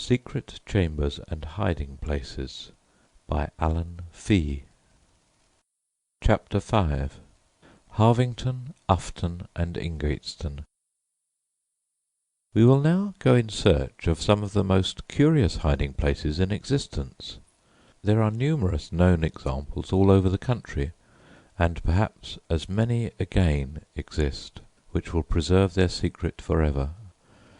Secret Chambers and Hiding Places by Alan Fee. Chapter 5. Harvington, Ufton, and Ingateston. We will now go in search of some of the most curious hiding places in existence. There are numerous known examples all over the country, and perhaps as many again exist, which will preserve their secret forever.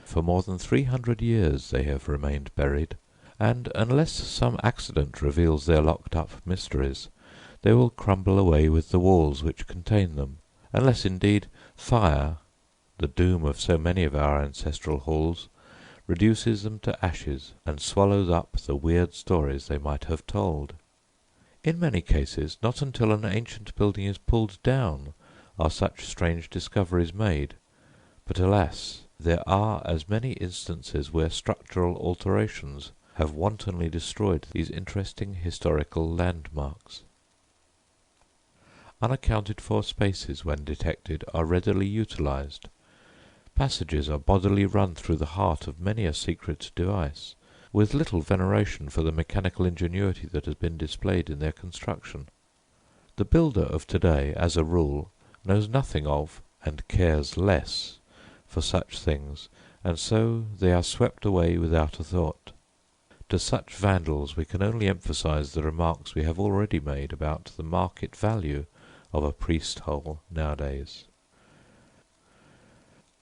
For more than 300 years they have remained buried, and unless some accident reveals their locked-up mysteries, they will crumble away with the walls which contain them, unless indeed fire, the doom of so many of our ancestral halls, reduces them to ashes and swallows up the weird stories they might have told. In many cases, not until an ancient building is pulled down are such strange discoveries made, but alas, there are as many instances where structural alterations have wantonly destroyed these interesting historical landmarks. Unaccounted for spaces, when detected, are readily utilized. Passages are bodily run through the heart of many a secret device, with little veneration for the mechanical ingenuity that has been displayed in their construction. The builder of today, as a rule, knows nothing of, and cares less, for such things, and so they are swept away without a thought. To such vandals we can only emphasize the remarks we have already made about the market value of a priest-hole nowadays.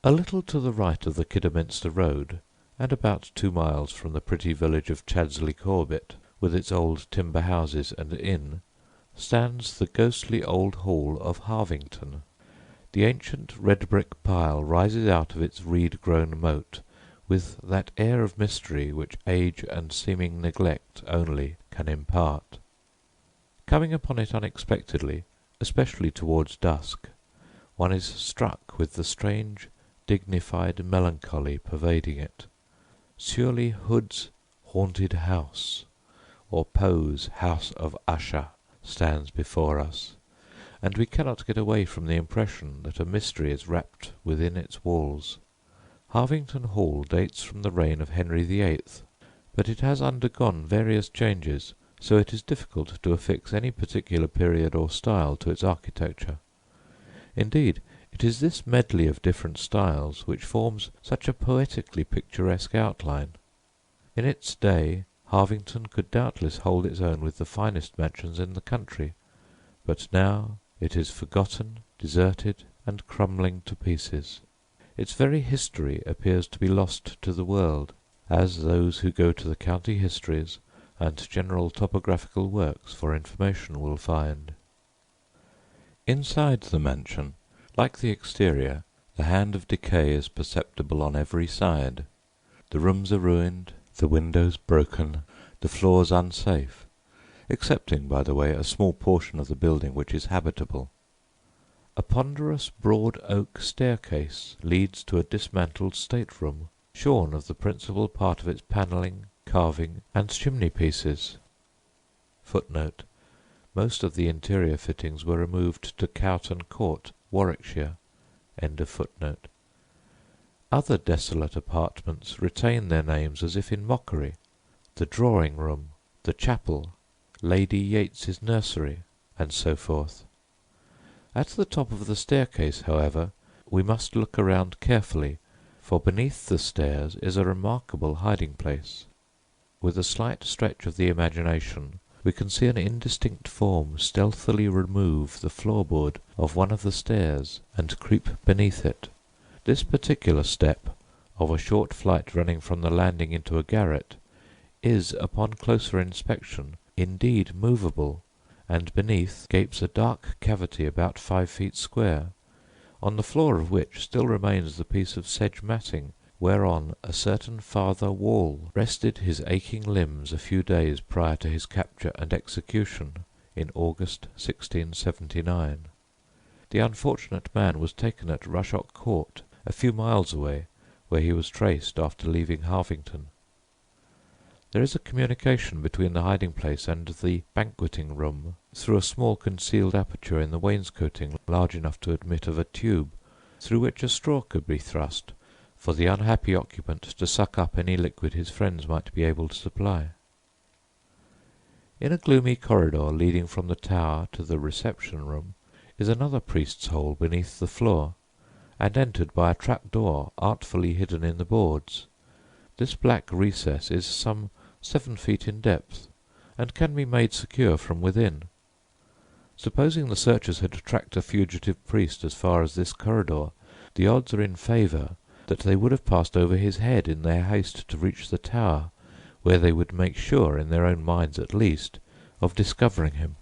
A little to the right of the Kidderminster road, and about 2 miles from the pretty village of Chaddesley Corbet, with its old timber houses and inn, stands the ghostly old hall of Harvington. The ancient red-brick pile rises out of its reed-grown moat with that air of mystery which age and seeming neglect only can impart. Coming upon it unexpectedly, especially towards dusk, one is struck with the strange, dignified melancholy pervading it. Surely Hood's haunted house, or Poe's House of Usher, stands before us, and we cannot get away from the impression that a mystery is wrapped within its walls. Harvington Hall dates from the reign of Henry VIII, but it has undergone various changes, so it is difficult to affix any particular period or style to its architecture. Indeed, it is this medley of different styles which forms such a poetically picturesque outline. In its day Harvington could doubtless hold its own with the finest mansions in the country, but now it is forgotten, deserted, and crumbling to pieces. Its very history appears to be lost to the world, as those who go to the county histories and general topographical works for information will find. Inside the mansion, like the exterior, the hand of decay is perceptible on every side. The rooms are ruined, the windows broken, the floors unsafe, excepting, by the way, a small portion of the building which is habitable. A ponderous broad oak staircase leads to a dismantled state-room, shorn of the principal part of its panelling, carving, and chimney-pieces. Footnote: most of the interior fittings were removed to Cowton Court, Warwickshire. End of footnote. Other desolate apartments retain their names as if in mockery: the drawing-room, the chapel, Lady Yates's nursery, and so forth. At the top of the staircase, however, we must look around carefully, for beneath the stairs is a remarkable hiding-place. With a slight stretch of the imagination we can see an indistinct form stealthily remove the floorboard of one of the stairs and creep beneath it. This particular step, of a short flight running from the landing into a garret, is, upon closer inspection, indeed movable, and beneath gapes a dark cavity about 5 feet square, on the floor of which still remains the piece of sedge matting whereon a certain Father Wall rested his aching limbs a few days prior to his capture and execution in August 1679. The unfortunate man was taken at Rushock Court, a few miles away, where he was traced after leaving Harvington. There is a communication between the hiding-place and the banqueting-room through a small concealed aperture in the wainscoting large enough to admit of a tube, through which a straw could be thrust, for the unhappy occupant to suck up any liquid his friends might be able to supply. In a gloomy corridor leading from the tower to the reception room is another priest's hole beneath the floor, and entered by a trap-door artfully hidden in the boards. This black recess is some 7 feet in depth, and can be made secure from within. Supposing the searchers had tracked a fugitive priest as far as this corridor, the odds are in favour that they would have passed over his head in their haste to reach the tower, where they would make sure, in their own minds at least, of discovering him.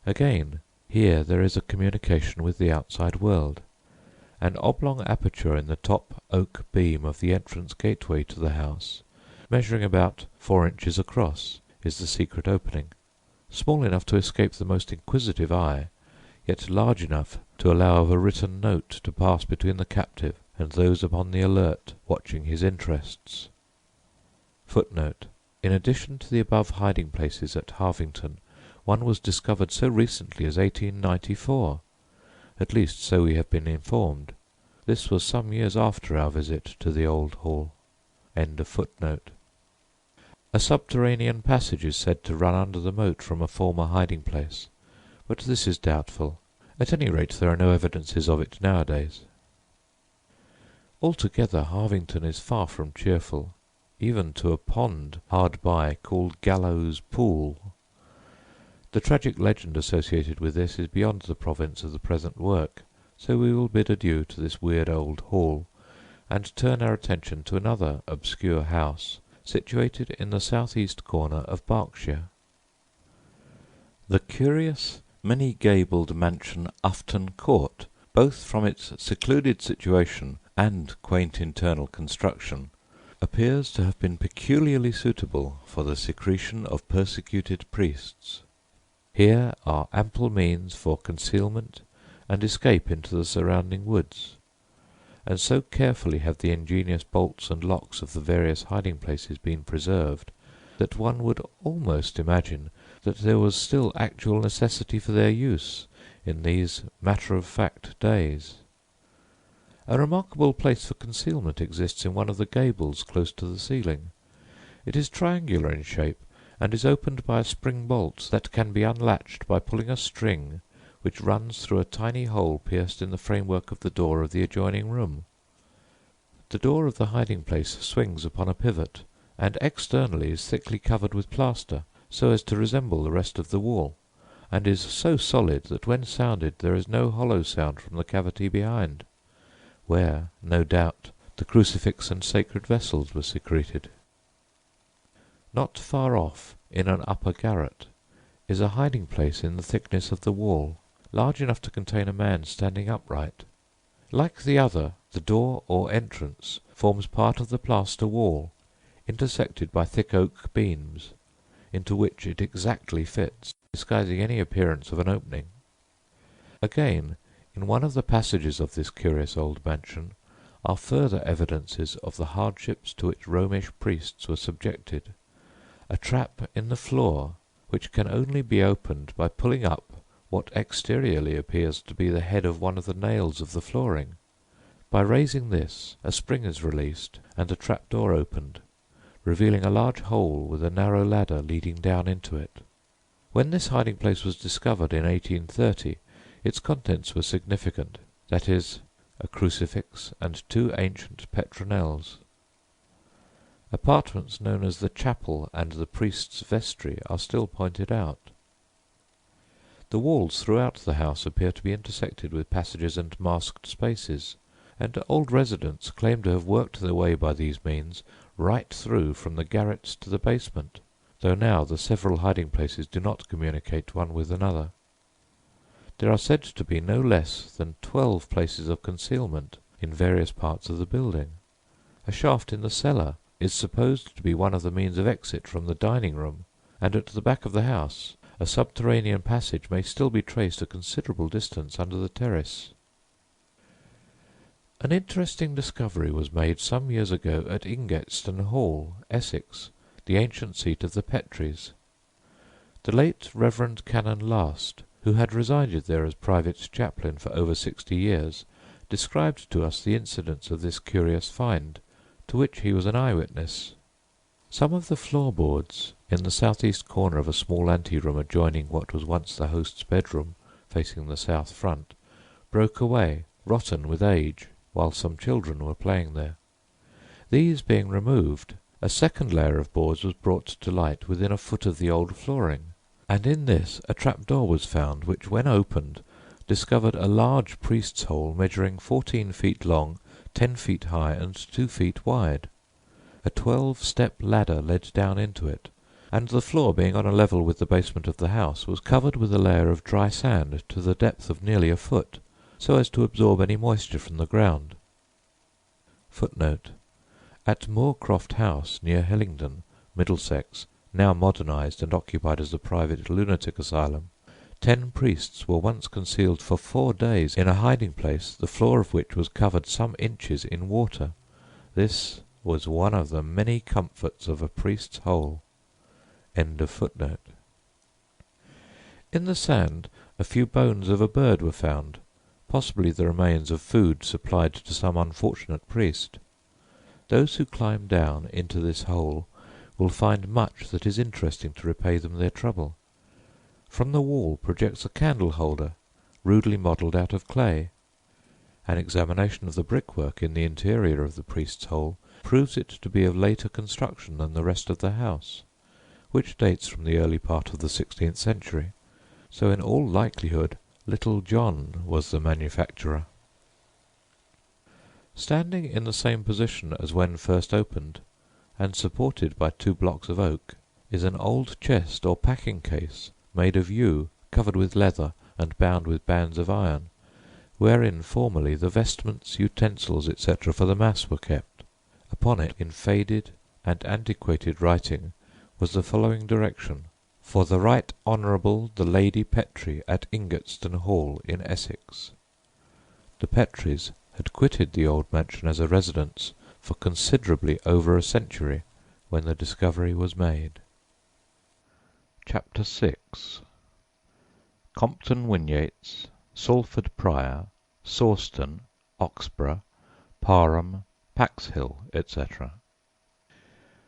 Again, here there is a communication with the outside world. An oblong aperture in the top oak beam of the entrance gateway to the house, measuring about 4 inches across, is the secret opening, small enough to escape the most inquisitive eye, yet large enough to allow of a written note to pass between the captive and those upon the alert watching his interests. Footnote: in addition to the above hiding places at Harvington, one was discovered so recently as 1894. At least so we have been informed. This was some years after our visit to the old hall. End of footnote. A subterranean passage is said to run under the moat from a former hiding place, but this is doubtful. At any rate, there are no evidences of it nowadays. Altogether, Harvington is far from cheerful, even to a pond hard by called Gallows Pool. The tragic legend associated with this is beyond the province of the present work, so we will bid adieu to this weird old hall, and turn our attention to another obscure house situated in the south-east corner of Berkshire. The curious, many-gabled mansion Ufton Court, both from its secluded situation and quaint internal construction, appears to have been peculiarly suitable for the secretion of persecuted priests. Here are ample means for concealment and escape into the surrounding woods, and so carefully have the ingenious bolts and locks of the various hiding places been preserved, that one would almost imagine that there was still actual necessity for their use in these matter-of-fact days. A remarkable place for concealment exists in one of the gables close to the ceiling. It is triangular in shape, and is opened by a spring bolt that can be unlatched by pulling a string which runs through a tiny hole pierced in the framework of the door of the adjoining room. The door of the hiding place swings upon a pivot, and externally is thickly covered with plaster, so as to resemble the rest of the wall, and is so solid that when sounded there is no hollow sound from the cavity behind, where, no doubt, the crucifix and sacred vessels were secreted. Not far off, in an upper garret, is a hiding place in the thickness of the wall, large enough to contain a man standing upright. Like the other, the door or entrance forms part of the plaster wall, intersected by thick oak beams, into which it exactly fits, disguising any appearance of an opening. Again, in one of the passages of this curious old mansion are further evidences of the hardships to which Romish priests were subjected. A trap in the floor, which can only be opened by pulling up what exteriorly appears to be the head of one of the nails of the flooring. By raising this, a spring is released, and the trap-door opened, revealing a large hole with a narrow ladder leading down into it. When this hiding-place was discovered in 1830, its contents were significant, that is, a crucifix and 2 ancient petronels. Apartments known as the chapel and the priest's vestry are still pointed out. The walls throughout the house appear to be intersected with passages and masked spaces, and old residents claim to have worked their way by these means right through from the garrets to the basement, though now the several hiding places do not communicate one with another. There are said to be no less than 12 places of concealment in various parts of the building. A shaft in the cellar is supposed to be one of the means of exit from the dining room, and at the back of the house a subterranean passage may still be traced a considerable distance under the terrace. An interesting discovery was made some years ago at Wingates Hall, Essex, the ancient seat of the Petrys. The late Reverend Canon Last, who had resided there as private chaplain for over 60 years, described to us the incidents of this curious find, to which he was an eye-witness. Some of the floorboards in the south-east corner of a small ante-room adjoining what was once the host's bedroom, facing the south front, broke away, rotten with age, while some children were playing there. These being removed, a second layer of boards was brought to light within a foot of the old flooring, and in this a trap-door was found which, when opened, discovered a large priest's hole measuring 14 feet long, 10 feet high, and 2 feet wide. A 12-step ladder led down into it, and the floor, being on a level with the basement of the house, was covered with a layer of dry sand to the depth of nearly a foot, so as to absorb any moisture from the ground. Footnote: at Moorcroft House, near Hillingdon, Middlesex, now modernised and occupied as a private lunatic asylum, 10 priests were once concealed for 4 days in a hiding-place, the floor of which was covered some inches in water. This was one of the many comforts of a priest's hole. End of footnote. In the sand a few bones of a bird were found, possibly the remains of food supplied to some unfortunate priest. Those who climb down into this hole will find much that is interesting to repay them their trouble. From the wall projects a candle-holder, rudely modelled out of clay. An examination of the brickwork in the interior of the priest's hole proves it to be of later construction than the rest of the house, which dates from the early part of the 16th century, so in all likelihood Little John was the manufacturer. Standing in the same position as when first opened, and supported by 2 blocks of oak, is an old chest or packing-case made of yew, covered with leather and bound with bands of iron, wherein formerly the vestments, utensils, etc. for the mass were kept. Upon it, in faded and antiquated writing, was the following direction: "For the Right Honourable the Lady Petre at Ingatestone Hall in Essex." The Petres had quitted the old mansion as a residence for considerably over a century when the discovery was made. Chapter 6. Compton Wingates, Salford Prior, Sawston, Oxborough, Parham, Paxhill, etc.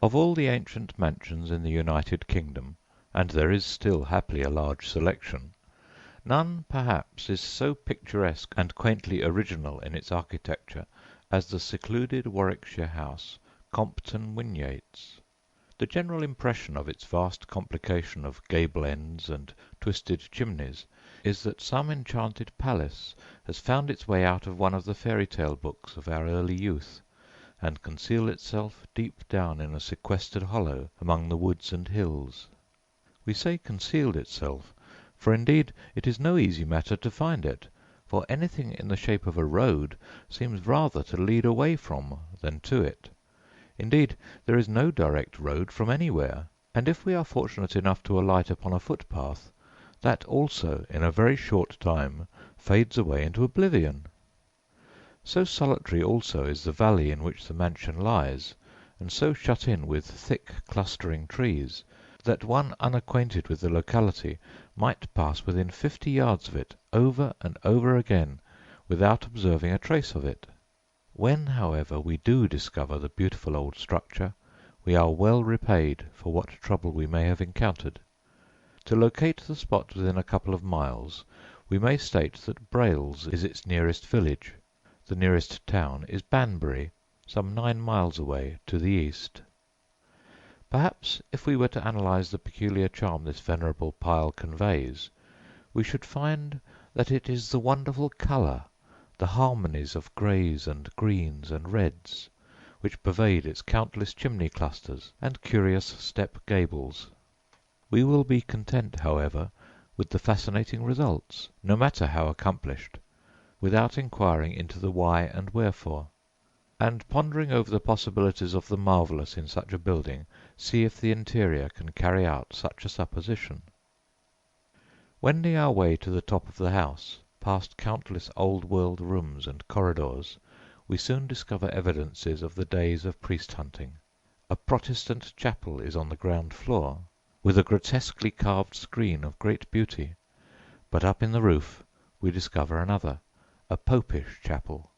Of all the ancient mansions in the United Kingdom, and there is still happily a large selection, none perhaps is so picturesque and quaintly original in its architecture as the secluded Warwickshire house, Compton Wingates. The general impression of its vast complication of gable ends and twisted chimneys is that some enchanted palace has found its way out of one of the fairy-tale books of our early youth, and concealed itself deep down in a sequestered hollow among the woods and hills. We say concealed itself, for indeed it is no easy matter to find it, for anything in the shape of a road seems rather to lead away from than to it. Indeed, there is no direct road from anywhere, and if we are fortunate enough to alight upon a footpath, that also in a very short time fades away into oblivion. So solitary also is the valley in which the mansion lies, and so shut in with thick clustering trees, that one unacquainted with the locality might pass within 50 yards of it over and over again without observing a trace of it. When, however, we do discover the beautiful old structure, we are well repaid for what trouble we may have encountered. To locate the spot within a couple of miles, we may state that Brailes is its nearest village. The nearest town is Banbury, some 9 miles away to the east. Perhaps if we were to analyse the peculiar charm this venerable pile conveys, we should find that it is the wonderful colour, the harmonies of greys and greens and reds, which pervade its countless chimney clusters and curious step gables. We will be content, however, with the fascinating results, no matter how accomplished, without inquiring into the why and wherefore, and pondering over the possibilities of the marvellous in such a building, see if the interior can carry out such a supposition. Wending our way to the top of the house, past countless old-world rooms and corridors, we soon discover evidences of the days of priest-hunting. A Protestant chapel is on the ground floor, with a grotesquely carved screen of great beauty, but up in the roof we discover another, a Popish chapel,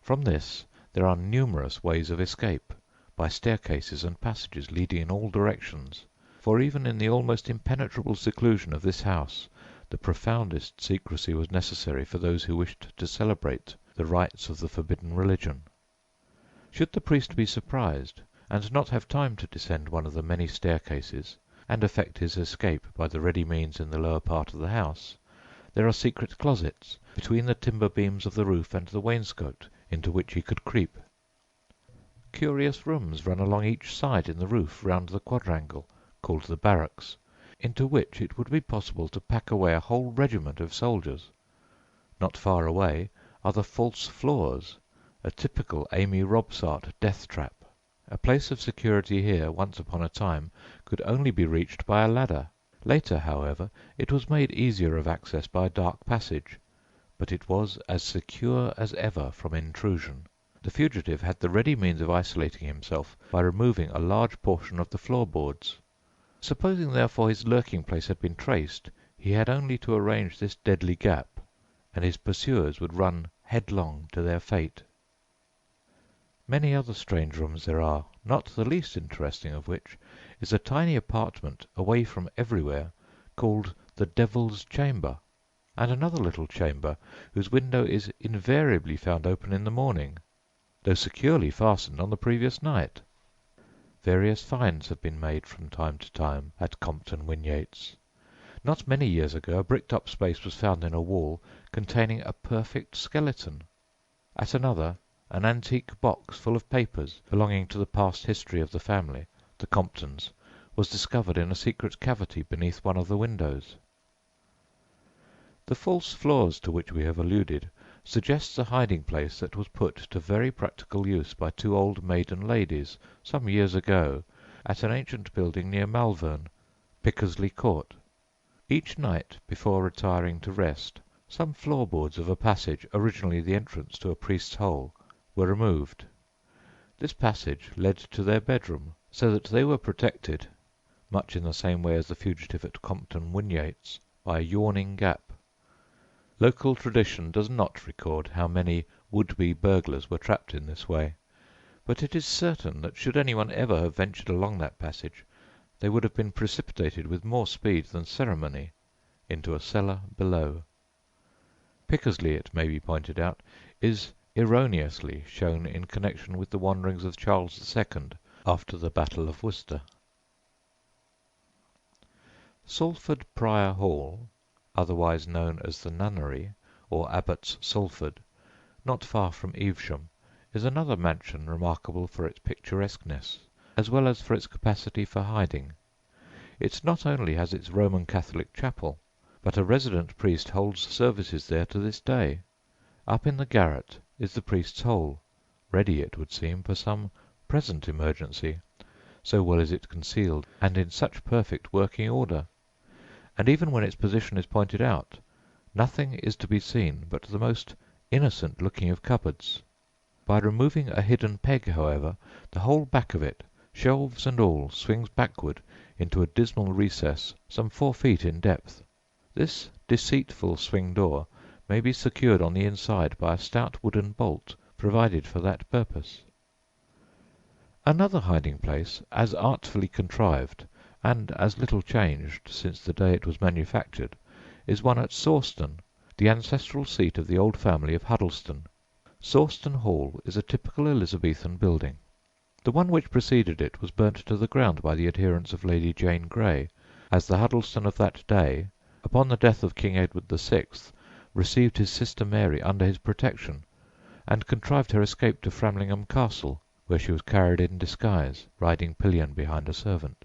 From this there are numerous ways of escape, by staircases and passages leading in all directions, for even in the almost impenetrable seclusion of this house the profoundest secrecy was necessary for those who wished to celebrate the rites of the forbidden religion. Should the priest be surprised, and not have time to descend one of the many staircases, and effect his escape by the ready means in the lower part of the house, there are secret closets between the timber beams of the roof and the wainscot, into which he could creep. Curious rooms run along each side in the roof round the quadrangle, called the barracks, into which it would be possible to pack away a whole regiment of soldiers. Not far away are the false floors, a typical Amy Robsart death-trap. A place of security here, once upon a time, could only be reached by a ladder. Later, however, it was made easier of access by a dark passage, but it was as secure as ever from intrusion. The fugitive had the ready means of isolating himself by removing a large portion of the floorboards. Supposing, therefore, his lurking-place had been traced, he had only to arrange this deadly gap, and his pursuers would run headlong to their fate. Many other strange rooms there are, not the least interesting of which is a tiny apartment away from everywhere called the Devil's Chamber, and another little chamber whose window is invariably found open in the morning, though securely fastened on the previous night. Various finds have been made from time to time at Compton Wingates. Not many years ago a bricked-up space was found in a wall containing a perfect skeleton. At another, an antique box full of papers belonging to the past history of the family, the Comptons, was discovered in a secret cavity beneath one of the windows. The false floors to which we have alluded suggests a hiding-place that was put to very practical use by two old maiden ladies some years ago at an ancient building near Malvern, Pickersleigh Court. Each night, before retiring to rest, some floorboards of a passage, originally the entrance to a priest's hole, were removed. This passage led to their bedroom, so that they were protected, much in the same way as the fugitive at Compton Wingates, by a yawning gap. Local tradition does not record how many would-be burglars were trapped in this way, but it is certain that should anyone ever have ventured along that passage, they would have been precipitated with more speed than ceremony into a cellar below. Pickersleigh, it may be pointed out, is erroneously shown in connection with the wanderings of Charles II after the Battle of Worcester. Salford Prior Hall, otherwise known as the Nunnery, or Abbots Salford, not far from Evesham, is another mansion remarkable for its picturesqueness, as well as for its capacity for hiding. It not only has its Roman Catholic chapel, but a resident priest holds services there to this day. Up in the garret is the priest's hole, ready, it would seem, for some present emergency, so well is it concealed and in such perfect working order. And even when its position is pointed out, nothing is to be seen but the most innocent-looking of cupboards. By removing a hidden peg, however, the whole back of it, shelves and all, swings backward into a dismal recess some 4 feet in depth. This deceitful swing-door may be secured on the inside by a stout wooden bolt provided for that purpose. Another hiding-place, as artfully contrived, and as little changed since the day it was manufactured, is one at Sawston, the ancestral seat of the old family of Huddleston. Sawston Hall is a typical Elizabethan building. The one which preceded it was burnt to the ground by the adherents of Lady Jane Grey, as the Huddleston of that day, upon the death of King Edward VI, received his sister Mary under his protection, and contrived her escape to Framlingham Castle, where she was carried in disguise, riding pillion behind a servant.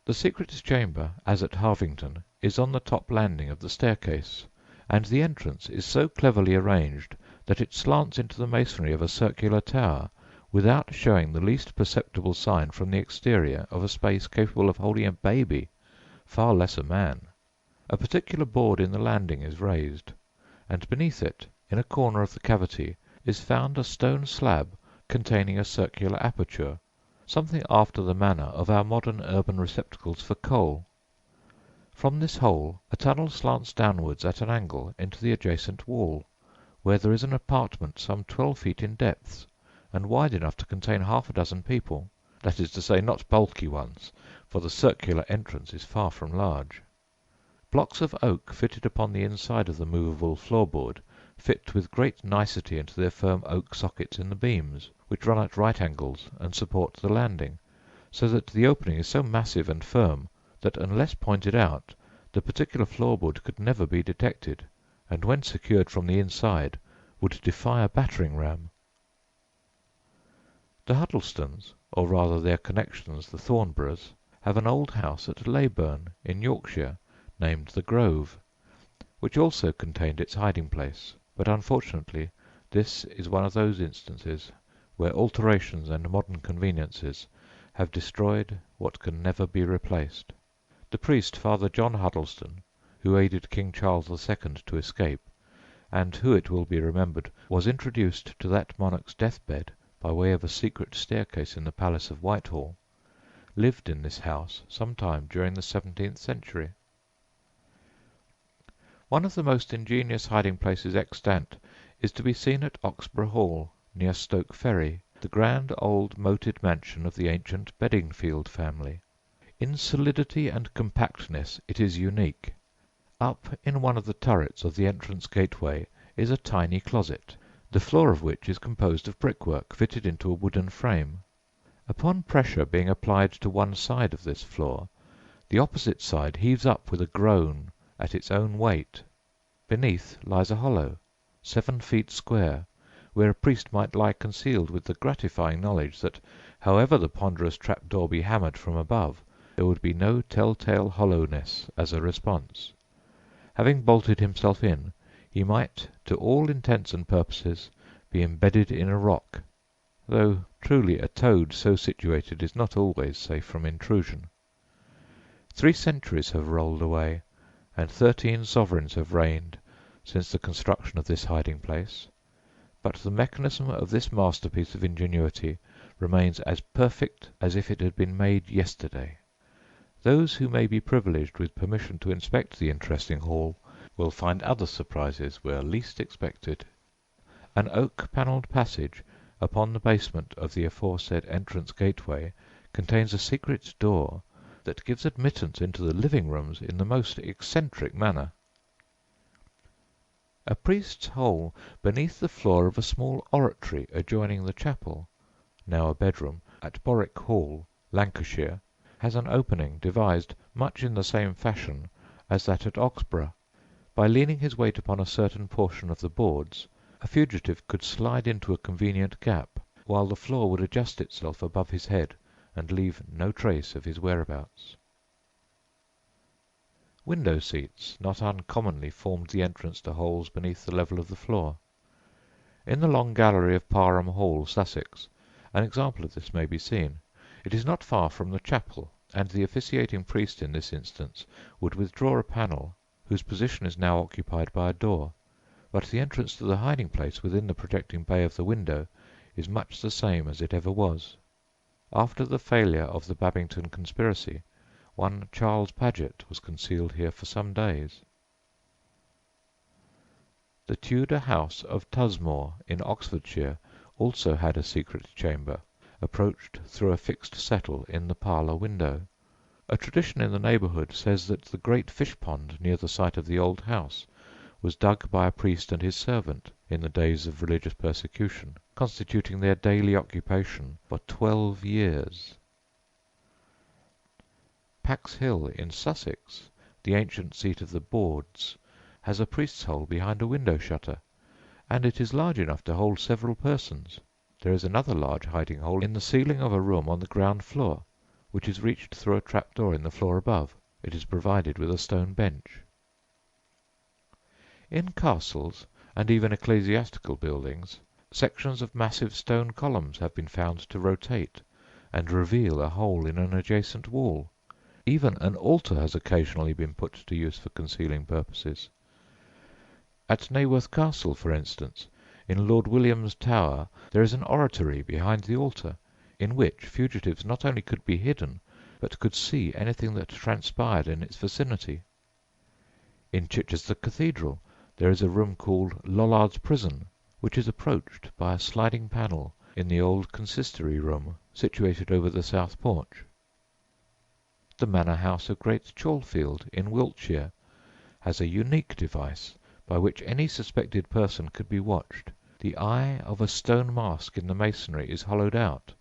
The secret chamber, as at Harvington, is on the top landing of the staircase, and the entrance is so cleverly arranged that it slants into the masonry of a circular tower without showing the least perceptible sign from the exterior of a space capable of holding a baby, far less a man. A particular board in the landing is raised, and beneath it, in a corner of the cavity, is found a stone slab containing a circular aperture, something after the manner of our modern urban receptacles for coal. From this hole a tunnel slants downwards at an angle into the adjacent wall, where there is an apartment some 12 feet in depth, and wide enough to contain half a dozen people, that is to say, not bulky ones, for the circular entrance is far from large. Blocks of oak fitted upon the inside of the movable floor-board fit with great nicety into their firm oak sockets in the beams, which run at right angles and support the landing, so that the opening is so massive and firm that, unless pointed out, the particular floor-board could never be detected, and when secured from the inside would defy a battering-ram. The Huddlestons, or rather their connections the Thornboroughs, have an old house at Leyburn in Yorkshire, named the Grove, which also contained its hiding-place, but unfortunately this is one of those instances where alterations and modern conveniences have destroyed what can never be replaced. The priest, Father John Huddleston, who aided King Charles II to escape, and who, it will be remembered, was introduced to that monarch's death-bed by way of a secret staircase in the Palace of Whitehall, lived in this house some time during the 17th century. One of the most ingenious hiding-places extant is to be seen at Oxburgh Hall, near Stoke Ferry, the grand old moated mansion of the ancient Bedingfield family. In solidity and compactness it is unique. Up in one of the turrets of the entrance gateway is a tiny closet, the floor of which is composed of brickwork fitted into a wooden frame. Upon pressure being applied to one side of this floor, the opposite side heaves up with a groan at its own weight. Beneath lies a hollow, 7 feet square, where a priest might lie concealed with the gratifying knowledge that, however the ponderous trap-door be hammered from above, there would be no tell-tale hollowness as a response. Having bolted himself in, he might, to all intents and purposes, be embedded in a rock, though truly a toad so situated is not always safe from intrusion. 3 centuries have rolled away, and 13 sovereigns have reigned since the construction of this hiding-place, but the mechanism of this masterpiece of ingenuity remains as perfect as if it had been made yesterday. Those who may be privileged with permission to inspect the interesting hall will find other surprises where least expected. An oak-panelled passage upon the basement of the aforesaid entrance gateway contains a secret door that gives admittance into the living-rooms in the most eccentric manner. A priest's hole beneath the floor of a small oratory adjoining the chapel, now a bedroom, at Borwick Hall, Lancashire, has an opening devised much in the same fashion as that at Oxburgh. By leaning his weight upon a certain portion of the boards, a fugitive could slide into a convenient gap, while the floor would adjust itself above his head and leave no trace of his whereabouts. Window seats not uncommonly formed the entrance to holes beneath the level of the floor. In the long gallery of Parham Hall, Sussex, an example of this may be seen. It is not far from the chapel, and the officiating priest in this instance would withdraw a panel, whose position is now occupied by a door, but the entrance to the hiding-place within the projecting bay of the window is much the same as it ever was. After the failure of the Babington conspiracy, one Charles Paget was concealed here for some days. The Tudor house of Tusmore in Oxfordshire also had a secret chamber, approached through a fixed settle in the parlour window. A tradition in the neighbourhood says that the great fish-pond near the site of the old house was dug by a priest and his servant in the days of religious persecution, constituting their daily occupation for 12 years. Pax Hill in Sussex, the ancient seat of the Bords, has a priest's hole behind a window-shutter, and it is large enough to hold several persons. There is another large hiding-hole in the ceiling of a room on the ground floor, which is reached through a trap-door in the floor above. It is provided with a stone bench. In castles, and even ecclesiastical buildings, sections of massive stone columns have been found to rotate and reveal a hole in an adjacent wall. Even an altar has occasionally been put to use for concealing purposes. At Naworth Castle, for instance, in Lord William's Tower, there is an oratory behind the altar, in which fugitives not only could be hidden, but could see anything that transpired in its vicinity. In Chichester Cathedral there is a room called Lollard's Prison, which is approached by a sliding panel in the old consistory room situated over the south porch. The manor house of Great Chalfield, in Wiltshire, has a unique device by which any suspected person could be watched. The eye of a stone mask in the masonry is hollowed out,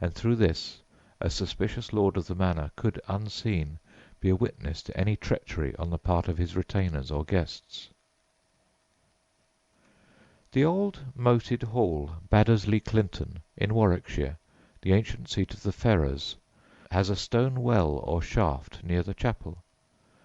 and through this a suspicious lord of the manor could, unseen, be a witness to any treachery on the part of his retainers or guests. The Old Moted Hall, Baddesley Clinton, in Warwickshire, the ancient seat of the Ferrers, has a stone well or shaft near the chapel.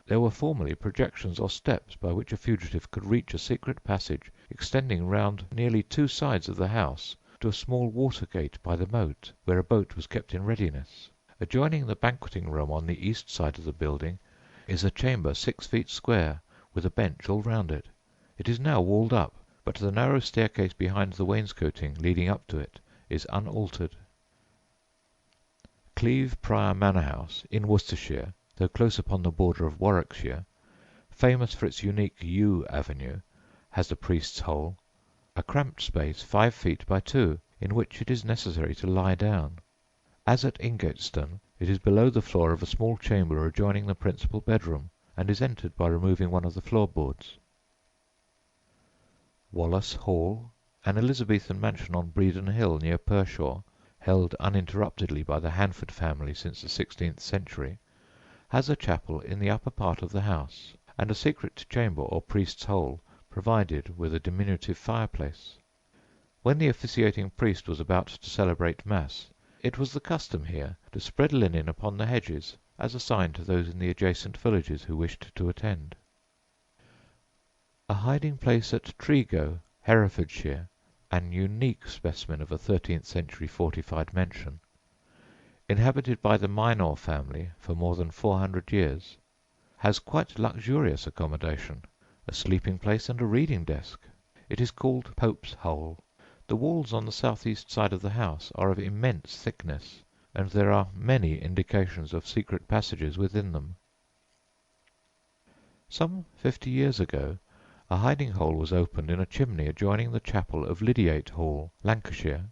There were formerly projections or steps by which a fugitive could reach a secret passage extending round nearly two sides of the house to a small water gate by the moat, where a boat was kept in readiness. Adjoining the banqueting room on the east side of the building is a chamber 6 feet square, with a bench all round it. It is now walled up, but the narrow staircase behind the wainscoting leading up to it is unaltered. Cleeve Prior Manor House, in Worcestershire, though close upon the border of Warwickshire, famous for its unique yew avenue, has a priest's hole, a cramped space 5 feet by 2, in which it is necessary to lie down. As at Ingatestone, it is below the floor of a small chamber adjoining the principal bedroom, and is entered by removing one of the floorboards. Wallace Hall, an Elizabethan mansion on Bredon Hill near Pershaw, held uninterruptedly by the Hanford family since the 16th century, has a chapel in the upper part of the house, and a secret chamber or priest's hole provided with a diminutive fireplace. When the officiating priest was about to celebrate mass, it was the custom here to spread linen upon the hedges as a sign to those in the adjacent villages who wished to attend. A hiding place at Trigo, Herefordshire, an unique specimen of a 13th century fortified mansion, inhabited by the Minor family for more than 400 years, has quite luxurious accommodation, a sleeping place and a reading desk. It is called Pope's Hole. The walls on the south-east side of the house are of immense thickness, and there are many indications of secret passages within them. Some 50 years ago a hiding hole was opened in a chimney adjoining the chapel of Lydiate Hall, Lancashire,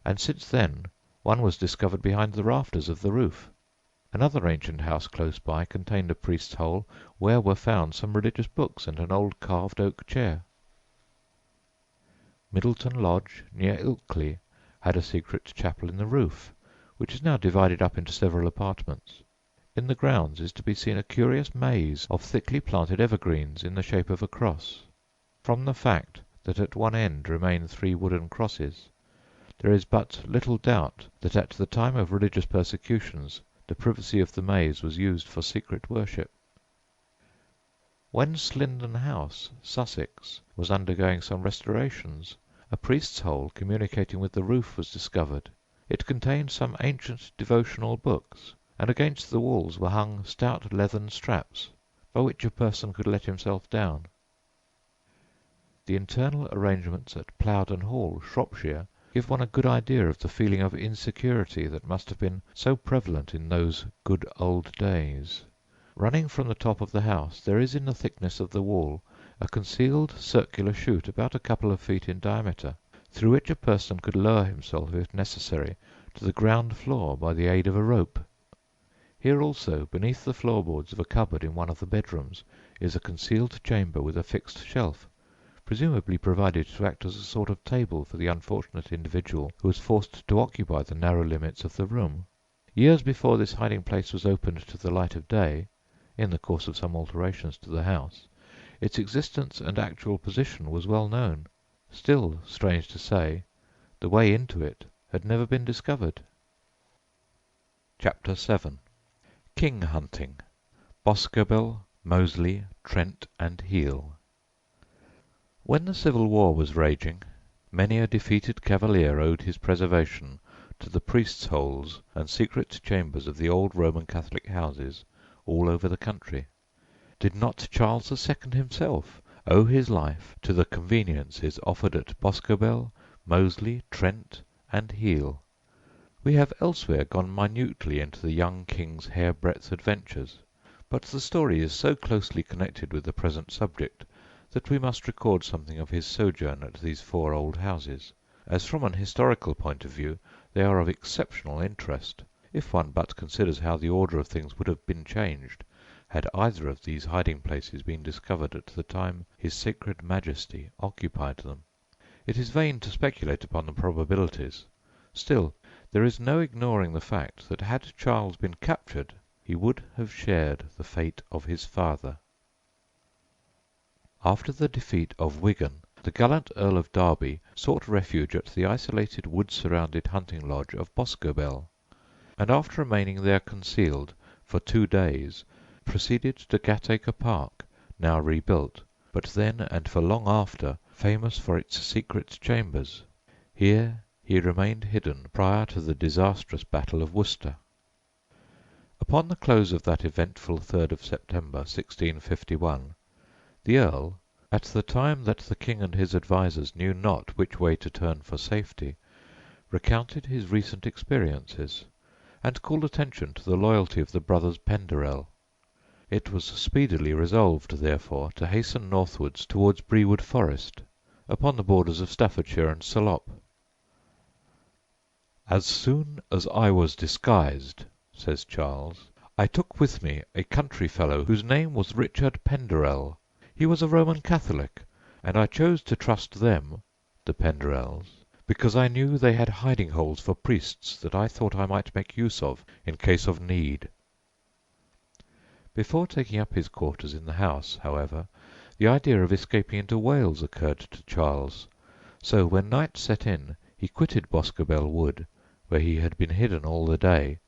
and since then one was discovered behind the rafters of the roof. Another ancient house close by contained a priest's hole, where were found some religious books and an old carved oak chair. Middleton Lodge, near Ilkley, had a secret chapel in the roof, which is now divided up into several apartments. In the grounds is to be seen a curious maze of thickly planted evergreens in the shape of a cross. From the fact that at one end remain 3 wooden crosses, there is but little doubt that at the time of religious persecutions the privacy of the maze was used for secret worship. When Slindon House, Sussex, was undergoing some restorations, a priest's hole communicating with the roof was discovered. It contained some ancient devotional books, and against the walls were hung stout leathern straps, by which a person could let himself down. The internal arrangements at Plowden Hall, Shropshire, give one a good idea of the feeling of insecurity that must have been so prevalent in those good old days. Running from the top of the house there is in the thickness of the wall a concealed circular chute about a couple of feet in diameter, through which a person could lower himself, if necessary, to the ground floor by the aid of a rope. Here also, beneath the floorboards of a cupboard in one of the bedrooms, is a concealed chamber with a fixed shelf, presumably provided to act as a sort of table for the unfortunate individual who was forced to occupy the narrow limits of the room. Years before this hiding place was opened to the light of day, in the course of some alterations to the house, its existence and actual position was well known. Still, strange to say, the way into it had never been discovered. Chapter 7. King Hunting. Boscobel, Moseley, Trent, and Heale. When the Civil War was raging, many a defeated cavalier owed his preservation to the priests' holes and secret chambers of the old Roman Catholic houses all over the country. Did not Charles II. himself owe his life to the conveniences offered at Boscobel, Moseley, Trent, and Heale? We have elsewhere gone minutely into the young king's hairbreadth adventures, but the story is so closely connected with the present subject that we must record something of his sojourn at these four old houses, as from an historical point of view they are of exceptional interest, if one but considers how the order of things would have been changed had either of these hiding-places been discovered at the time his sacred Majesty occupied them. It is vain to speculate upon the probabilities. Still, there is no ignoring the fact that had Charles been captured he would have shared the fate of his father. After the defeat of Wigan, the gallant Earl of Derby sought refuge at the isolated wood-surrounded hunting lodge of Boscobel, and after remaining there concealed for 2 days, proceeded to Gatacre Park, now rebuilt, but then and for long after famous for its secret chambers. Here he remained hidden prior to the disastrous Battle of Worcester. Upon the close of that eventful 3rd of September 1651, the Earl, at the time that the King and his advisers knew not which way to turn for safety, recounted his recent experiences, and called attention to the loyalty of the brothers Penderel. It was speedily resolved, therefore, to hasten northwards towards Brewood Forest, upon the borders of Staffordshire and Salop. "As soon as I was disguised," says Charles, "I took with me a country fellow whose name was Richard Penderel. He was a Roman Catholic, and I chose to trust them (the Penderels) because I knew they had hiding holes for priests that I thought I might make use of in case of need." Before taking up his quarters in the house, however, the idea of escaping into Wales occurred to Charles, so when night set in he quitted Boscobel Wood, where he had been hidden all the day,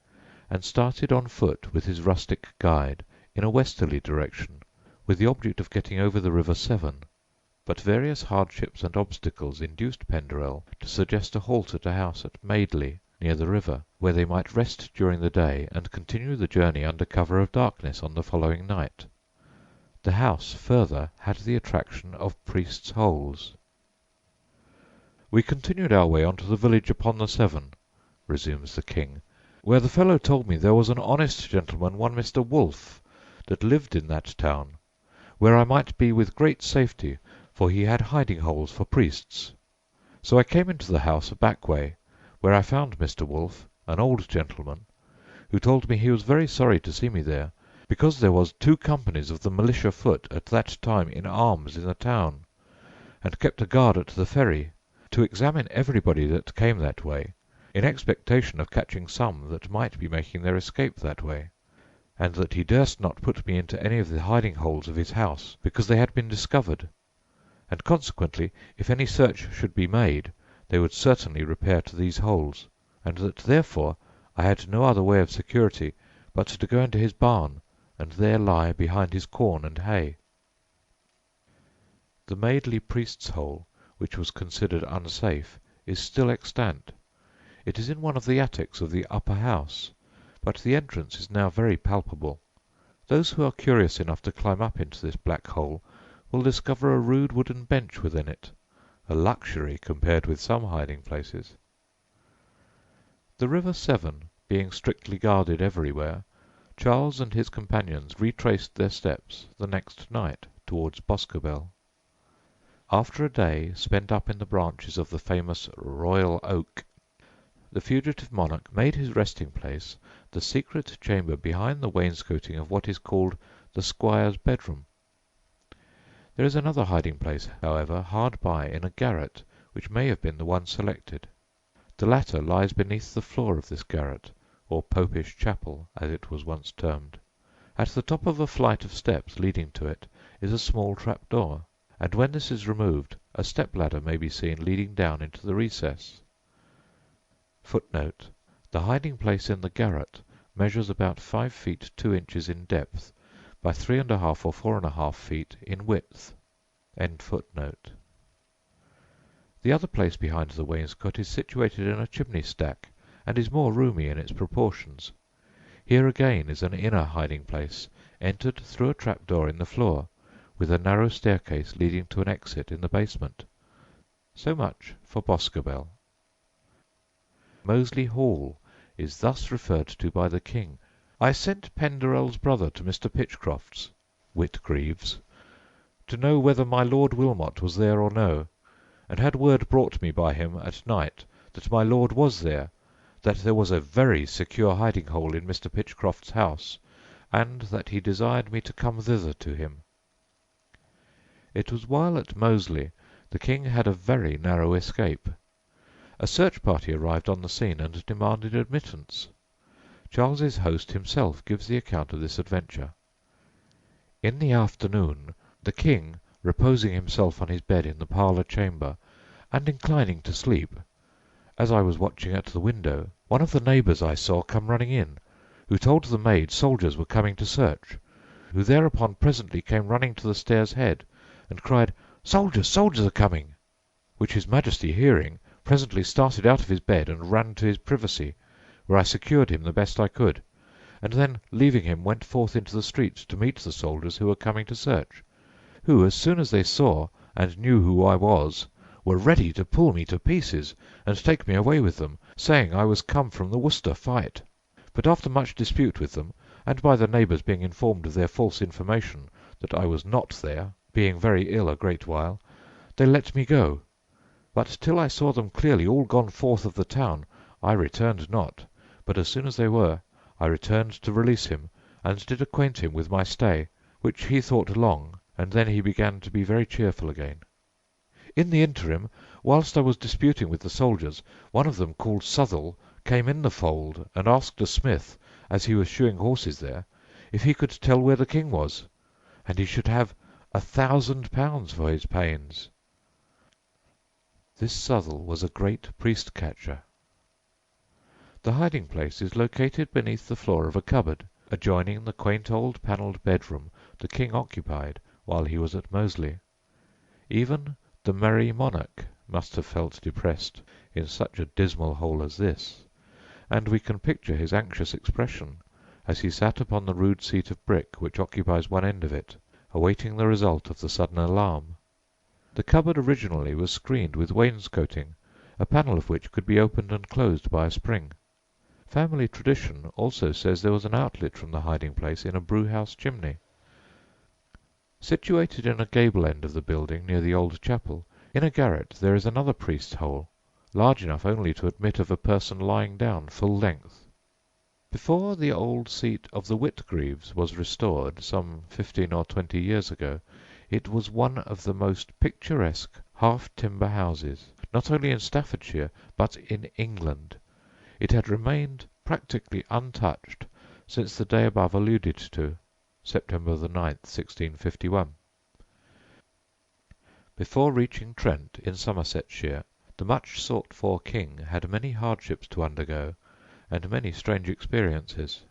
and started on foot with his rustic guide in a westerly direction, with the object of getting over the River Severn. But various hardships and obstacles induced Penderel to suggest a halt at a house at Madeley, near the river, where they might rest during the day and continue the journey under cover of darkness on the following night. The house, further, had the attraction of priests' holes. "We continued our way on to the village upon the Severn," resumes the King, "where the fellow told me there was an honest gentleman, one Mr. Wolfe, that lived in that town, where I might be with great safety, for he had hiding holes for priests. So I came into the house a back way, where I found Mr. Wolfe, an old gentleman, who told me he was very sorry to see me there, because there was 2 companies of the militia foot at that time in arms in the town, and kept a guard at the ferry, to examine everybody that came that way, in expectation of catching some that might be making their escape that way, and that he durst not put me into any of the hiding holes of his house, because they had been discovered, and consequently, if any search should be made, they would certainly repair to these holes, and that therefore I had no other way of security but to go into his barn, and there lie behind his corn and hay." The Madeley Priest's Hole, which was considered unsafe, is still extant. It is in one of the attics of the upper house, but the entrance is now very palpable. Those who are curious enough to climb up into this black hole will discover a rude wooden bench within it, a luxury compared with some hiding places. The River Severn being strictly guarded everywhere, Charles and his companions retraced their steps the next night towards Boscobel. After a day spent up in the branches of the famous Royal Oak, the fugitive monarch made his resting place the secret chamber behind the wainscoting of what is called the squire's bedroom. There is another hiding place, however, hard by, in a garret, which may have been the one selected. The latter lies beneath the floor of this garret, or Popish chapel, as it was once termed. At the top of a flight of steps leading to it is a small trap-door, and when this is removed a step-ladder may be seen leading down into the recess. Footnote: the hiding-place in the garret measures about 5 feet 2 inches in depth by 3½ or 4½ feet in width. End footnote. The other place behind the wainscot is situated in a chimney-stack, and is more roomy in its proportions. Here again is an inner hiding-place, entered through a trap-door in the floor, with a narrow staircase leading to an exit in the basement. So much for Boscobel. Moseley Hall is thus referred to by the King: "I sent Penderel's brother to Mr. Pitchcroft's (Whitgreaves) to know whether my Lord Wilmot was there or no, and had word brought me by him at night that my lord was there, that there was a very secure hiding hole in Mr. Pitchcroft's house, and that he desired me to come thither to him. It was while at Moseley the king had a very narrow escape. A search party arrived on the scene and demanded admittance. Charles's host himself gives the account of this adventure. In the afternoon, the king, reposing himself on his bed in the parlour chamber, and inclining to sleep, as I was watching at the window, one of the neighbours I saw come running in, who told the maid soldiers were coming to search, who thereupon presently came running to the stairs head, and cried, "Soldiers, soldiers are coming!" which his Majesty hearing, presently started out of his bed and ran to his privacy, where I secured him the best I could, and then, leaving him, went forth into the street to meet the soldiers who were coming to search, who, as soon as they saw and knew who I was, were ready to pull me to pieces and take me away with them, saying I was come from the Worcester fight. But after much dispute with them, and by the neighbours being informed of their false information that I was not there, being very ill a great while, they let me go. But till I saw them clearly all gone forth of the town, I returned not, but as soon as they were, I returned to release him, and did acquaint him with my stay, which he thought long, and then he began to be very cheerful again. In the interim, whilst I was disputing with the soldiers, one of them, called Southall, came in the fold, and asked a smith, as he was shoeing horses there, if he could tell where the king was, and he should have £1,000 for his pains. This Southall was a great priest-catcher. The hiding-place is located beneath the floor of a cupboard, adjoining the quaint old panelled bedroom the king occupied while he was at Moseley. Even the merry monarch must have felt depressed in such a dismal hole as this, and we can picture his anxious expression as he sat upon the rude seat of brick which occupies one end of it, awaiting the result of the sudden alarm. The cupboard originally was screened with wainscoting, a panel of which could be opened and closed by a spring. Family tradition also says there was an outlet from the hiding-place in a brewhouse chimney. Situated in a gable end of the building near the old chapel, in a garret there is another priest's hole, large enough only to admit of a person lying down full length. Before the old seat of the Whitgreaves was restored, some 15 or 20 years ago, it was one of the most picturesque half-timber houses, not only in Staffordshire, but in England. It had remained practically untouched since the day above alluded to, September the 9th, 1651. Before reaching Trent, in Somersetshire, the much sought-for king had many hardships to undergo, and many strange experiences.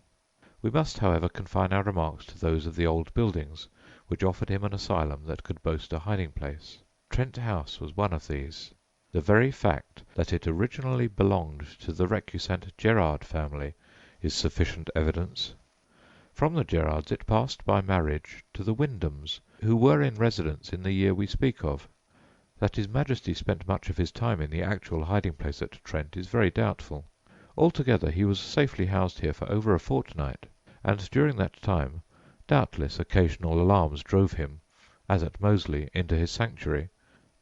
We must, however, confine our remarks to those of the old buildings, which offered him an asylum that could boast a hiding-place. Trent House was one of these. The very fact that it originally belonged to the recusant Gerard family is sufficient evidence. From the Gerards it passed by marriage to the Wyndhams, who were in residence in the year we speak of. That his Majesty spent much of his time in the actual hiding-place at Trent is very doubtful. Altogether he was safely housed here for over a fortnight, and during that time doubtless occasional alarms drove him, as at Moseley, into his sanctuary,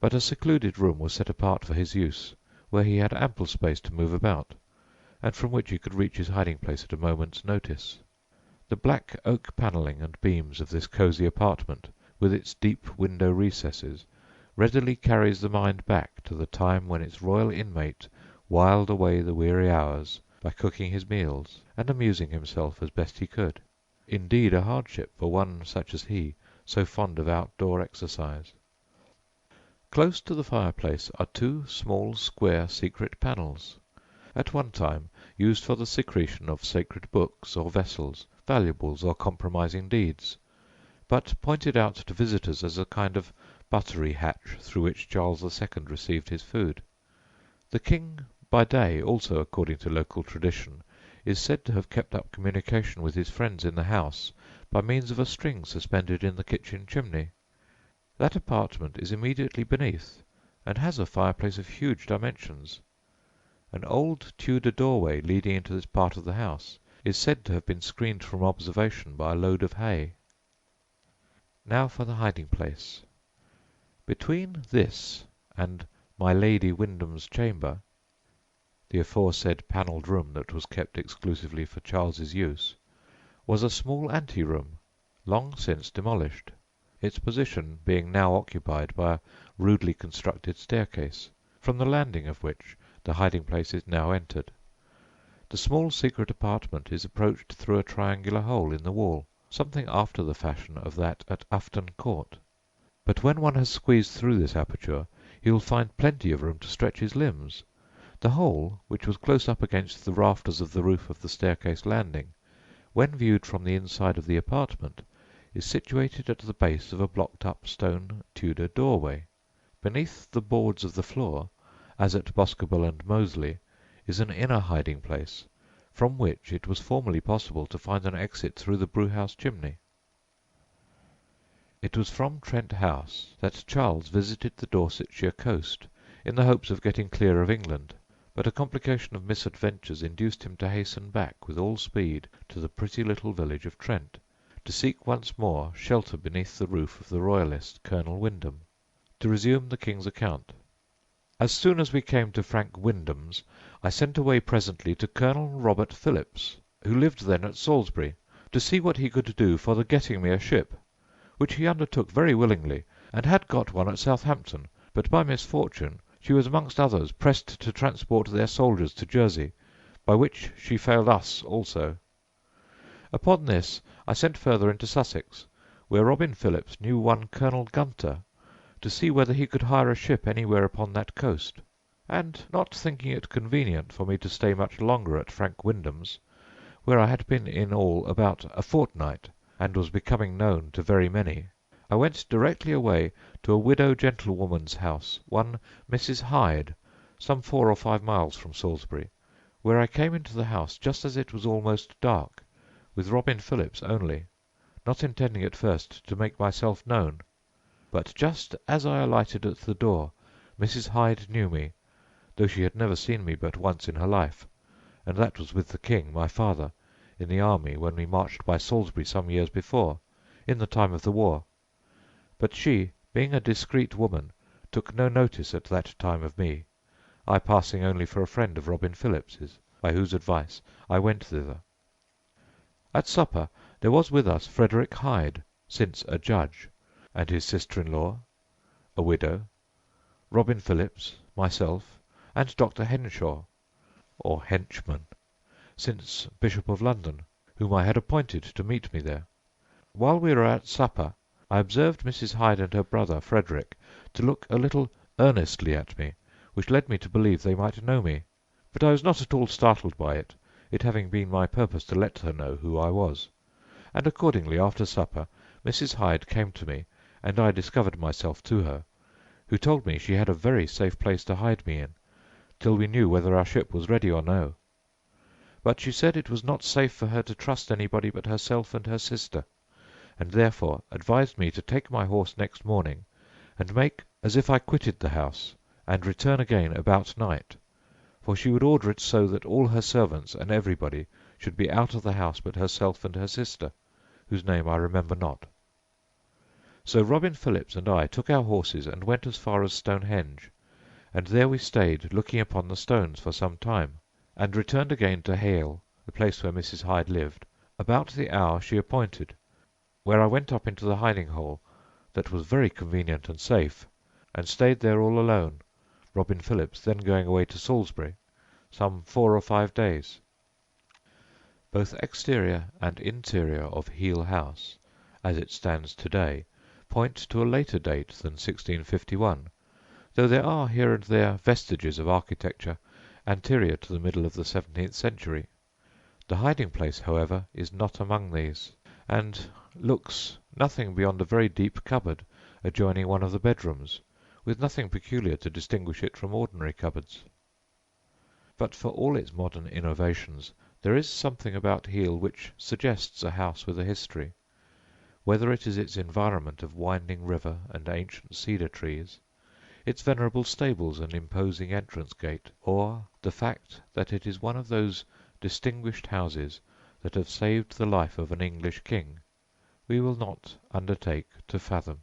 but a secluded room was set apart for his use, where he had ample space to move about, and from which he could reach his hiding-place at a moment's notice. The black oak panelling and beams of this cosy apartment, with its deep window recesses, readily carries the mind back to the time when its royal inmate whiled away the weary hours by cooking his meals and amusing himself as best he could. Indeed a hardship for one such as he, so fond of outdoor exercise. Close to the fireplace are two small square secret panels, at one time used for the secretion of sacred books or vessels, valuables or compromising deeds, but pointed out to visitors as a kind of buttery hatch through which Charles II. received his food. The king by day also, according to local tradition, is said to have kept up communication with his friends in the house by means of a string suspended in the kitchen chimney. That apartment is immediately beneath, and has a fireplace of huge dimensions. An old Tudor doorway leading into this part of the house is said to have been screened from observation by a load of hay. Now for the hiding-place. Between this and my Lady Wyndham's chamber, the aforesaid panelled room that was kept exclusively for Charles's use, was a small ante-room, long since demolished, its position being now occupied by a rudely constructed staircase, from the landing of which the hiding-place is now entered. The small secret apartment is approached through a triangular hole in the wall, something after the fashion of that at Ufton Court. But when one has squeezed through this aperture, he will find plenty of room to stretch his limbs. The hole, which was close up against the rafters of the roof of the staircase landing, when viewed from the inside of the apartment, is situated at the base of a blocked-up stone Tudor doorway. Beneath the boards of the floor, as at Boscobel and Moseley, is an inner hiding-place, from which it was formerly possible to find an exit through the brewhouse chimney. It was from Trent House that Charles visited the Dorsetshire coast, in the hopes of getting clear of England, but a complication of misadventures induced him to hasten back with all speed to the pretty little village of Trent, to seek once more shelter beneath the roof of the royalist Colonel Wyndham. To resume the King's account. As soon as we came to Frank Wyndham's, I sent away presently to Colonel Robert Philips, who lived then at Salisbury, to see what he could do for the getting me a ship, which he undertook very willingly, and had got one at Southampton, but by misfortune she was amongst others pressed to transport their soldiers to Yearsley, by which she failed us also. Upon this I sent further into Sussex, where Robin Philips knew one Colonel Gunter, to see whether he could hire a ship anywhere upon that coast; and not thinking it convenient for me to stay much longer at Frank Wyndham's, where I had been in all about a fortnight, and was becoming known to very many, I went directly away to a widow gentlewoman's house, one Mrs. Hyde, some 4 or 5 miles from Salisbury, where I came into the house just as it was almost dark, with Robin Philips only, not intending at first to make myself known. But just as I alighted at the door, Mrs. Hyde knew me, though she had never seen me but once in her life, and that was with the King, my father, in the army when we marched by Salisbury some years before, in the time of the war. But she, being a discreet woman, took no notice at that time of me, I passing only for a friend of Robin Philips's, by whose advice I went thither. At supper there was with us Frederick Hyde, since a judge, and his sister-in-law, a widow, Robin Philips, myself, and Dr. Henshaw, or henchman, since Bishop of London, whom I had appointed to meet me there. While we were at supper, I observed Mrs. Hyde and her brother Frederick to look a little earnestly at me, which led me to believe they might know me; but I was not at all startled by it, it having been my purpose to let her know who I was; and accordingly after supper Mrs. Hyde came to me, and I discovered myself to her, who told me she had a very safe place to hide me in, till we knew whether our ship was ready or no. But she said it was not safe for her to trust anybody but herself and her sister, and therefore advised me to take my horse next morning, and make as if I quitted the house, and return again about night, for she would order it so that all her servants and everybody should be out of the house but herself and her sister, whose name I remember not. So Robin Philips and I took our horses and went as far as Stonehenge, and there we stayed looking upon the stones for some time, and returned again to Hale, the place where Mrs. Hyde lived, about the hour she appointed, where I went up into the hiding-hole that was very convenient and safe, and stayed there all alone, Robin Philips then going away to Salisbury, some 4 or 5 days. Both exterior and interior of Hale House, as it stands to-day, point to a later date than 1651, though there are here and there vestiges of architecture anterior to the middle of the 17th century. The hiding-place, however, is not among these, and looks nothing beyond a very deep cupboard adjoining one of the bedrooms, with nothing peculiar to distinguish it from ordinary cupboards. But for all its modern innovations, there is something about Hale which suggests a house with a history, whether it is its environment of winding river and ancient cedar trees, its venerable stables and imposing entrance gate, or the fact that it is one of those distinguished houses that have saved the life of an English king, we will not undertake to fathom.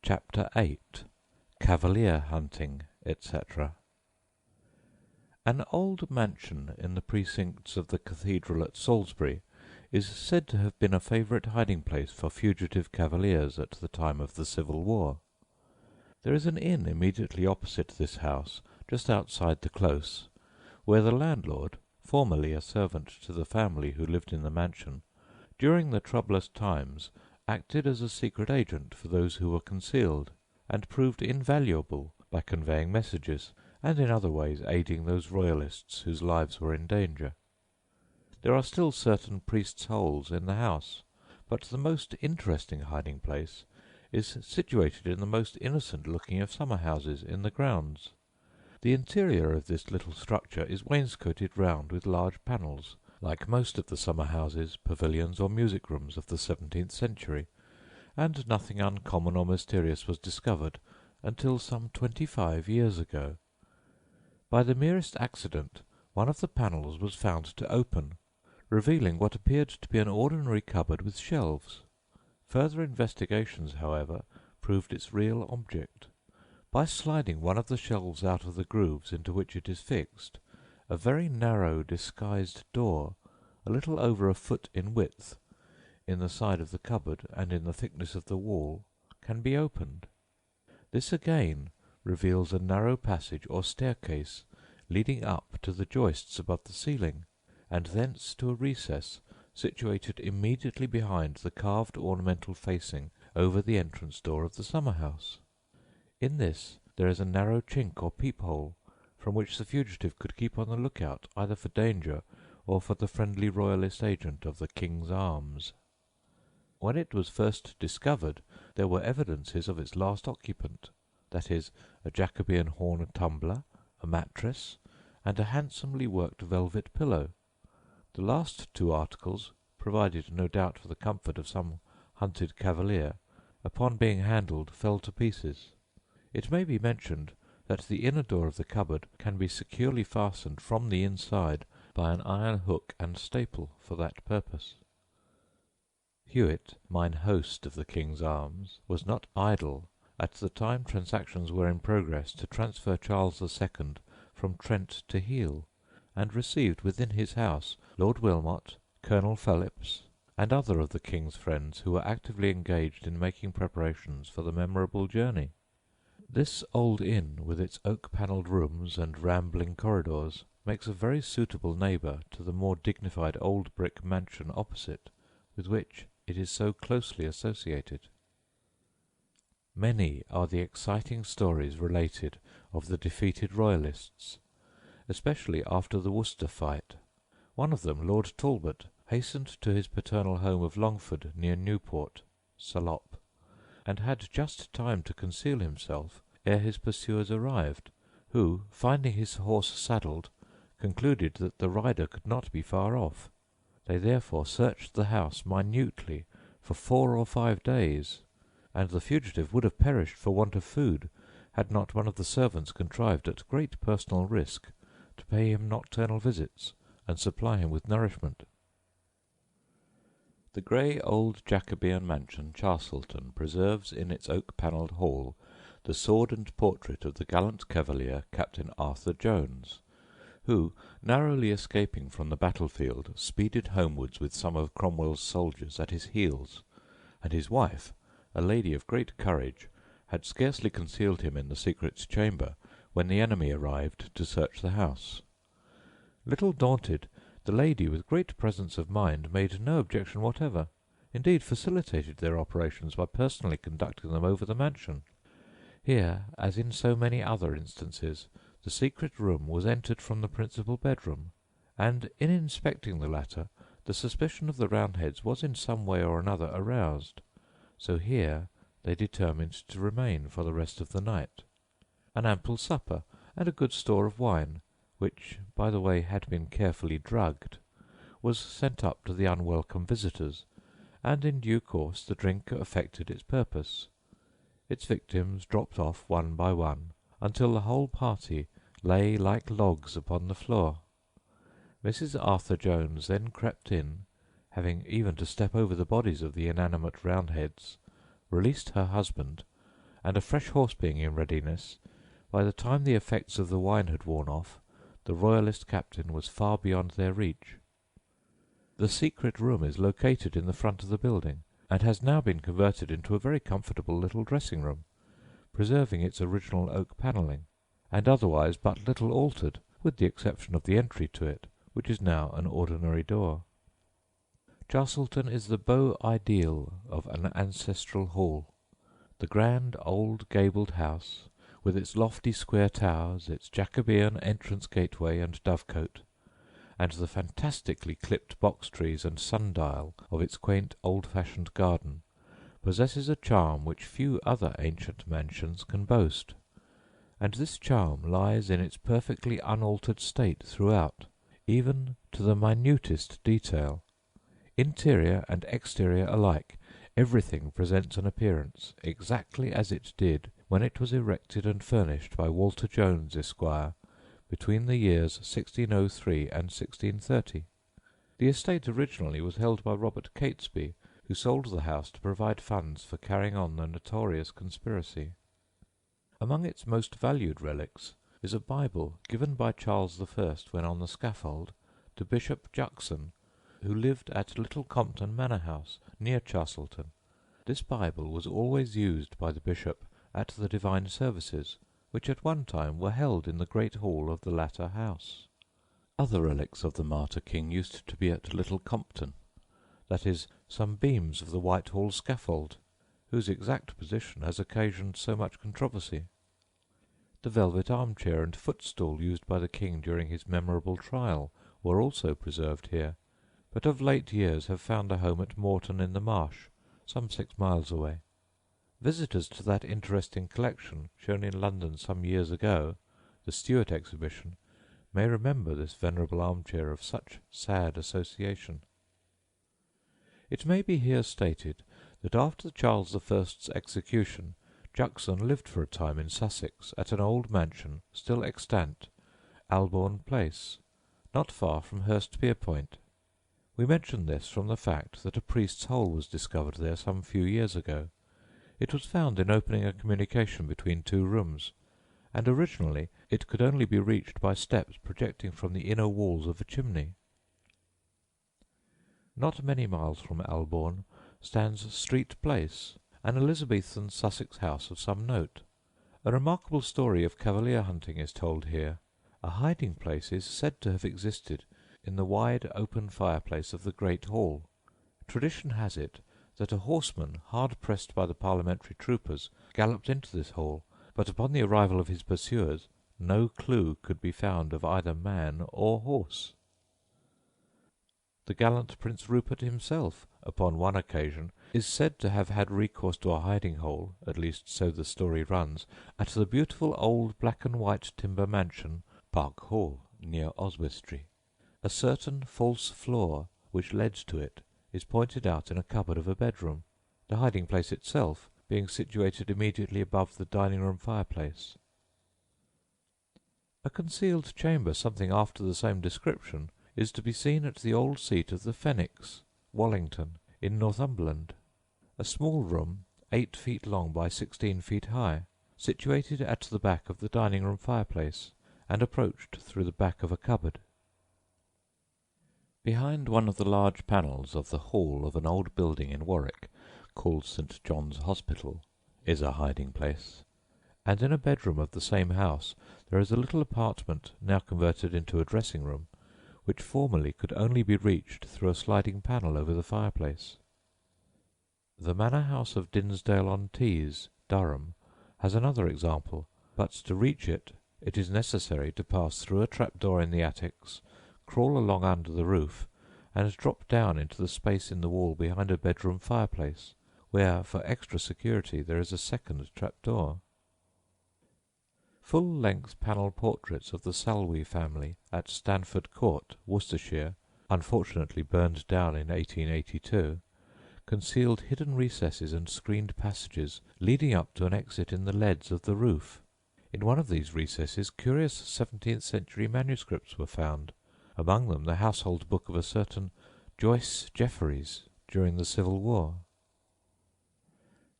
Chapter 8. Cavalier Hunting, etc. An old mansion in the precincts of the cathedral at Salisbury is said to have been a favourite hiding-place for fugitive cavaliers at the time of the Civil War. There is an inn immediately opposite this house, just outside the close, where the landlord, formerly a servant to the family who lived in the mansion, during the troublous times acted as a secret agent for those who were concealed, and proved invaluable by conveying messages, and in other ways aiding those royalists whose lives were in danger. There are still certain priests' holes in the house, but the most interesting hiding-place is situated in the most innocent-looking of summer-houses in the grounds. The interior of this little structure is wainscoted round with large panels, like most of the summer-houses, pavilions, or music-rooms of the 17th century, and nothing uncommon or mysterious was discovered until some 25 years ago. By the merest accident one of the panels was found to open, revealing what appeared to be an ordinary cupboard with shelves. Further investigations, however, proved its real object. By sliding one of the shelves out of the grooves into which it is fixed, a very narrow disguised door, a little over a foot in width, in the side of the cupboard and in the thickness of the wall, can be opened. This again reveals a narrow passage or staircase leading up to the joists above the ceiling, and thence to a recess situated immediately behind the carved ornamental facing over the entrance door of the summer-house. In this there is a narrow chink or peep-hole, from which the fugitive could keep on the look-out either for danger or for the friendly royalist agent of the King's arms. When it was first discovered there were evidences of its last occupant, that is, a Jacobean horn tumbler, a mattress, and a handsomely worked velvet pillow. The last two articles, provided no doubt for the comfort of some hunted cavalier, upon being handled fell to pieces. It may be mentioned that the inner door of the cupboard can be securely fastened from the inside by an iron hook and staple for that purpose. Hewitt, mine host of the King's arms, was not idle at the time transactions were in progress to transfer Charles II from Trent to Heale, and received within his house Lord Wilmot, Colonel Phillips, and other of the King's friends who were actively engaged in making preparations for the memorable journey. This old inn, with its oak-panelled rooms and rambling corridors, makes a very suitable neighbour to the more dignified old brick mansion opposite, with which it is so closely associated. Many are the exciting stories related of the defeated royalists, especially after the Worcester fight. One of them, Lord Talbot, hastened to his paternal home of Longford, near Newport, Salop, and had just time to conceal himself ere his pursuers arrived, who, finding his horse saddled, concluded that the rider could not be far off. They therefore searched the house minutely for 4 or 5 days, and the fugitive would have perished for want of food had not one of the servants contrived, at great personal risk, to pay him nocturnal visits and supply him with nourishment. The grey old Jacobean mansion, Chastleton, preserves in its oak-panelled hall the sword and portrait of the gallant cavalier Captain Arthur Jones, who, narrowly escaping from the battlefield, speeded homewards with some of Cromwell's soldiers at his heels, and his wife, a lady of great courage, had scarcely concealed him in the secret chamber when the enemy arrived to search the house. Little daunted, the lady, with great presence of mind, made no objection whatever, indeed facilitated their operations by personally conducting them over the mansion. Here, as in so many other instances, the secret room was entered from the principal bedroom, and in inspecting the latter the suspicion of the Roundheads was in some way or another aroused, so here they determined to remain for the rest of the night. An ample supper and a good store of wine, which, by the way, had been carefully drugged, was sent up to the unwelcome visitors, and in due course the drink effected its purpose. Its victims dropped off one by one, until the whole party lay like logs upon the floor. Mrs. Arthur Jones then crept in, having even to step over the bodies of the inanimate Roundheads, released her husband, and a fresh horse being in readiness, by the time the effects of the wine had worn off, the royalist captain was far beyond their reach. The secret room is located in the front of the building, and has now been converted into a very comfortable little dressing-room, preserving its original oak panelling, and otherwise but little altered, with the exception of the entry to it, which is now an ordinary door. Chastleton is the beau ideal of an ancestral hall. The grand old gabled house, with its lofty square towers, its Jacobean entrance gateway and dovecote, and the fantastically clipped box-trees and sundial of its quaint old-fashioned garden, possesses a charm which few other ancient mansions can boast, and this charm lies in its perfectly unaltered state throughout, even to the minutest detail. Interior and exterior alike, everything presents an appearance exactly as it did when it was erected and furnished by Walter Jones, Esquire, between the years 1603 and 1630. The estate originally was held by Robert Catesby, who sold the house to provide funds for carrying on the notorious conspiracy. Among its most valued relics is a Bible given by Charles I when on the scaffold to Bishop Juxon, who lived at Little Compton Manor House, near Chastleton. This Bible was always used by the bishop at the divine services, which at one time were held in the great hall of the latter house. Other relics of the martyr king used to be at Little Compton, that is, some beams of the Whitehall scaffold, whose exact position has occasioned so much controversy. The velvet armchair and footstool used by the king during his memorable trial were also preserved here, but of late years have found a home at Moreton in the Marsh, some 6 miles away. Visitors to that interesting collection, shown in London some years ago, the Stuart Exhibition, may remember this venerable armchair of such sad association. It may be here stated that after Charles I's execution, Juxon lived for a time in Sussex at an old mansion still extant, Albourne Place, not far from Hurstpierpoint. We mention this from the fact that a priest's hole was discovered there some few years ago. It was found in opening a communication between 2 rooms, and originally it could only be reached by steps projecting from the inner walls of a chimney. Not many miles from Albourne stands Street Place, an Elizabethan Sussex house of some note. A remarkable story of cavalier hunting is told here. A hiding place is said to have existed in the wide open fireplace of the great hall. Tradition has it that a horseman, hard pressed by the parliamentary troopers, galloped into this hall, but upon the arrival of his pursuers no clue could be found of either man or horse. The gallant Prince Rupert himself, upon one occasion, is said to have had recourse to a hiding-hole, at least so the story runs, at the beautiful old black-and-white timber mansion, Park Hall, near Oswestry. A certain false floor which led to it is pointed out in a cupboard of a bedroom, the hiding-place itself being situated immediately above the dining-room fireplace. A concealed chamber something after the same description is to be seen at the old seat of the Fenwicks, Wallington, in Northumberland. A small room, 8 feet long by 16 feet high, situated at the back of the dining-room fireplace, and approached through the back of a cupboard. Behind one of the large panels of the hall of an old building in Warwick, called St. John's Hospital, is a hiding-place, and in a bedroom of the same house there is a little apartment now converted into a dressing-room, which formerly could only be reached through a sliding panel over the fireplace. The manor house of Dinsdale-on-Tees, Durham, has another example, but to reach it is necessary to pass through a trap-door in the attics, crawl along under the roof, and drop down into the space in the wall behind a bedroom fireplace, where, for extra security, there is a second trap-door. Full-length panel portraits of the Salwey family at Stanford Court, Worcestershire, unfortunately burned down in 1882, concealed hidden recesses and screened passages leading up to an exit in the leads of the roof. In one of these recesses curious 17th-century manuscripts were found, among them the household book of a certain Joyce Jeffreys during the Civil War.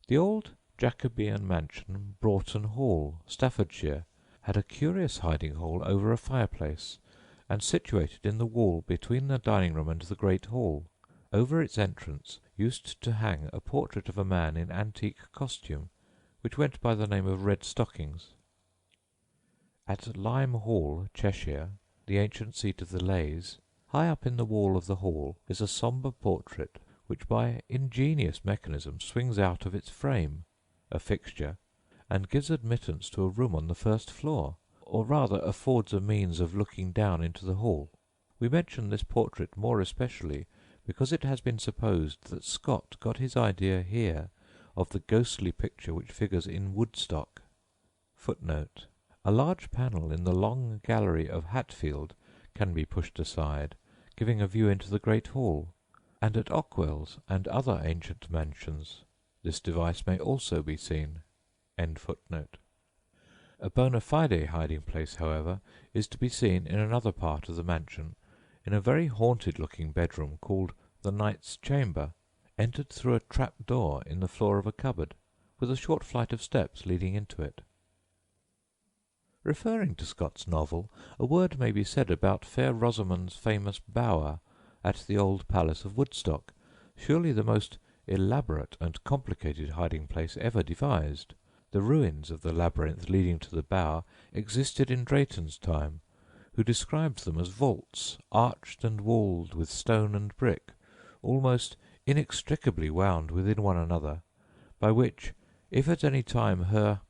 The old Jacobean mansion, Broughton Hall, Staffordshire, had a curious hiding-hole over a fireplace, and situated in the wall between the dining-room and the great hall. Over its entrance used to hang a portrait of a man in antique costume, which went by the name of Red Stockings. At Lime Hall, Cheshire, the ancient seat of the Leys, high up in the wall of the hall is a sombre portrait which by ingenious mechanism swings out of its frame, a fixture, and gives admittance to a room on the first floor, or rather affords a means of looking down into the hall. We mention this portrait more especially because it has been supposed that Scott got his idea here of the ghostly picture which figures in Woodstock. Footnote. A large panel in the long gallery of Hatfield can be pushed aside, giving a view into the great hall, and at Ockwell's and other ancient mansions this device may also be seen. End footnote. A bona fide hiding-place, however, is to be seen in another part of the mansion, in a very haunted-looking bedroom called the Knight's Chamber, entered through a trap-door in the floor of a cupboard, with a short flight of steps leading into it. Referring to Scott's novel, a word may be said about Fair Rosamond's famous bower at the old palace of Woodstock, surely the most elaborate and complicated hiding-place ever devised. The ruins of the labyrinth leading to the bower existed in Drayton's time, who described them as vaults, arched and walled with stone and brick, almost inextricably wound within one another, by which, if at any time her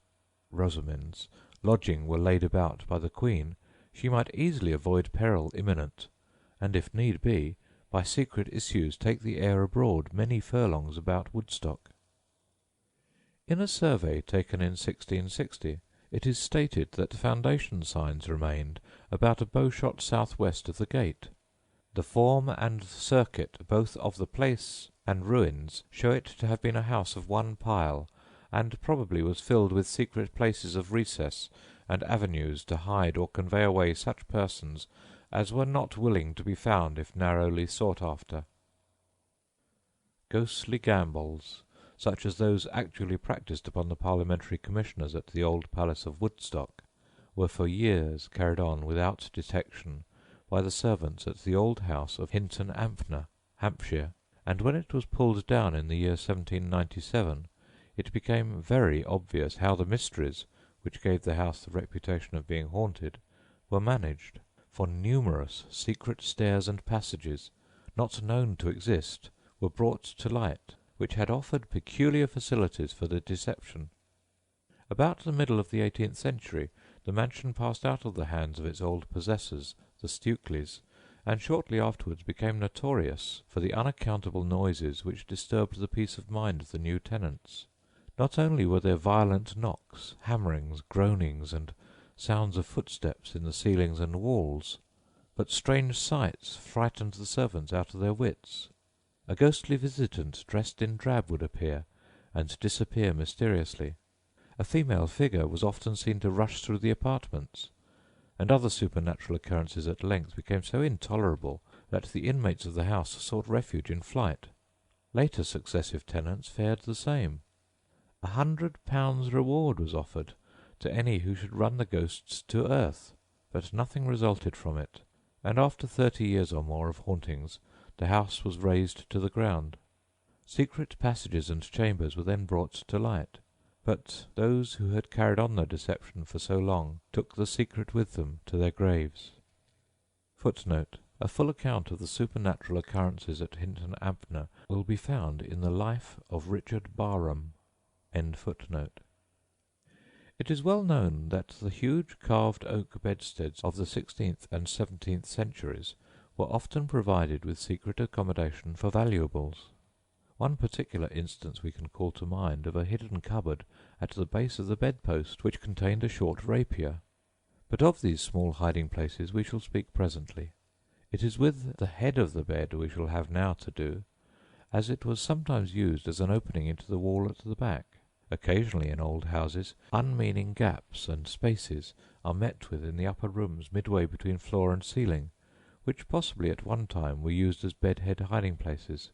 (Rosamond's) lodging were laid about by the Queen, she might easily avoid peril imminent, and, if need be, by secret issues take the air abroad many furlongs about Woodstock. In a survey taken in 1660, it is stated that foundation signs remained about a bowshot south-west of the gate. The form and circuit both of the place and ruins show it to have been a house of one pile, and probably was filled with secret places of recess and avenues to hide or convey away such persons as were not willing to be found if narrowly sought after. Ghostly gambols, such as those actually practised upon the parliamentary commissioners at the old palace of Woodstock, were for years carried on without detection by the servants at the old house of Hinton Ampner, Hampshire, and when it was pulled down in the year 1797, it became very obvious how the mysteries, which gave the house the reputation of being haunted, were managed, for numerous secret stairs and passages, not known to exist, were brought to light, which had offered peculiar facilities for the deception. About the middle of the 18th century the mansion passed out of the hands of its old possessors, the Stukeleys, and shortly afterwards became notorious for the unaccountable noises which disturbed the peace of mind of the new tenants. Not only were there violent knocks, hammerings, groanings, and sounds of footsteps in the ceilings and walls, but strange sights frightened the servants out of their wits. A ghostly visitant dressed in drab would appear, and disappear mysteriously. A female figure was often seen to rush through the apartments, and other supernatural occurrences at length became so intolerable that the inmates of the house sought refuge in flight. Later successive tenants fared the same. £100 reward was offered to any who should run the ghosts to earth, but nothing resulted from it, and after 30 years or more of hauntings the house was razed to the ground. Secret passages and chambers were then brought to light, but those who had carried on their deception for so long took the secret with them to their graves. Footnote. A full account of the supernatural occurrences at Hinton Ampner will be found in the Life of Richard Barham. End footnote. It is well known that the huge carved oak bedsteads of the 16th and 17th centuries were often provided with secret accommodation for valuables. One particular instance we can call to mind of a hidden cupboard at the base of the bedpost which contained a short rapier. But of these small hiding-places we shall speak presently. It is with the head of the bed we shall have now to do, as it was sometimes used as an opening into the wall at the back. Occasionally in old houses unmeaning gaps and spaces are met with in the upper rooms midway between floor and ceiling, which possibly at one time were used as bedhead hiding-places.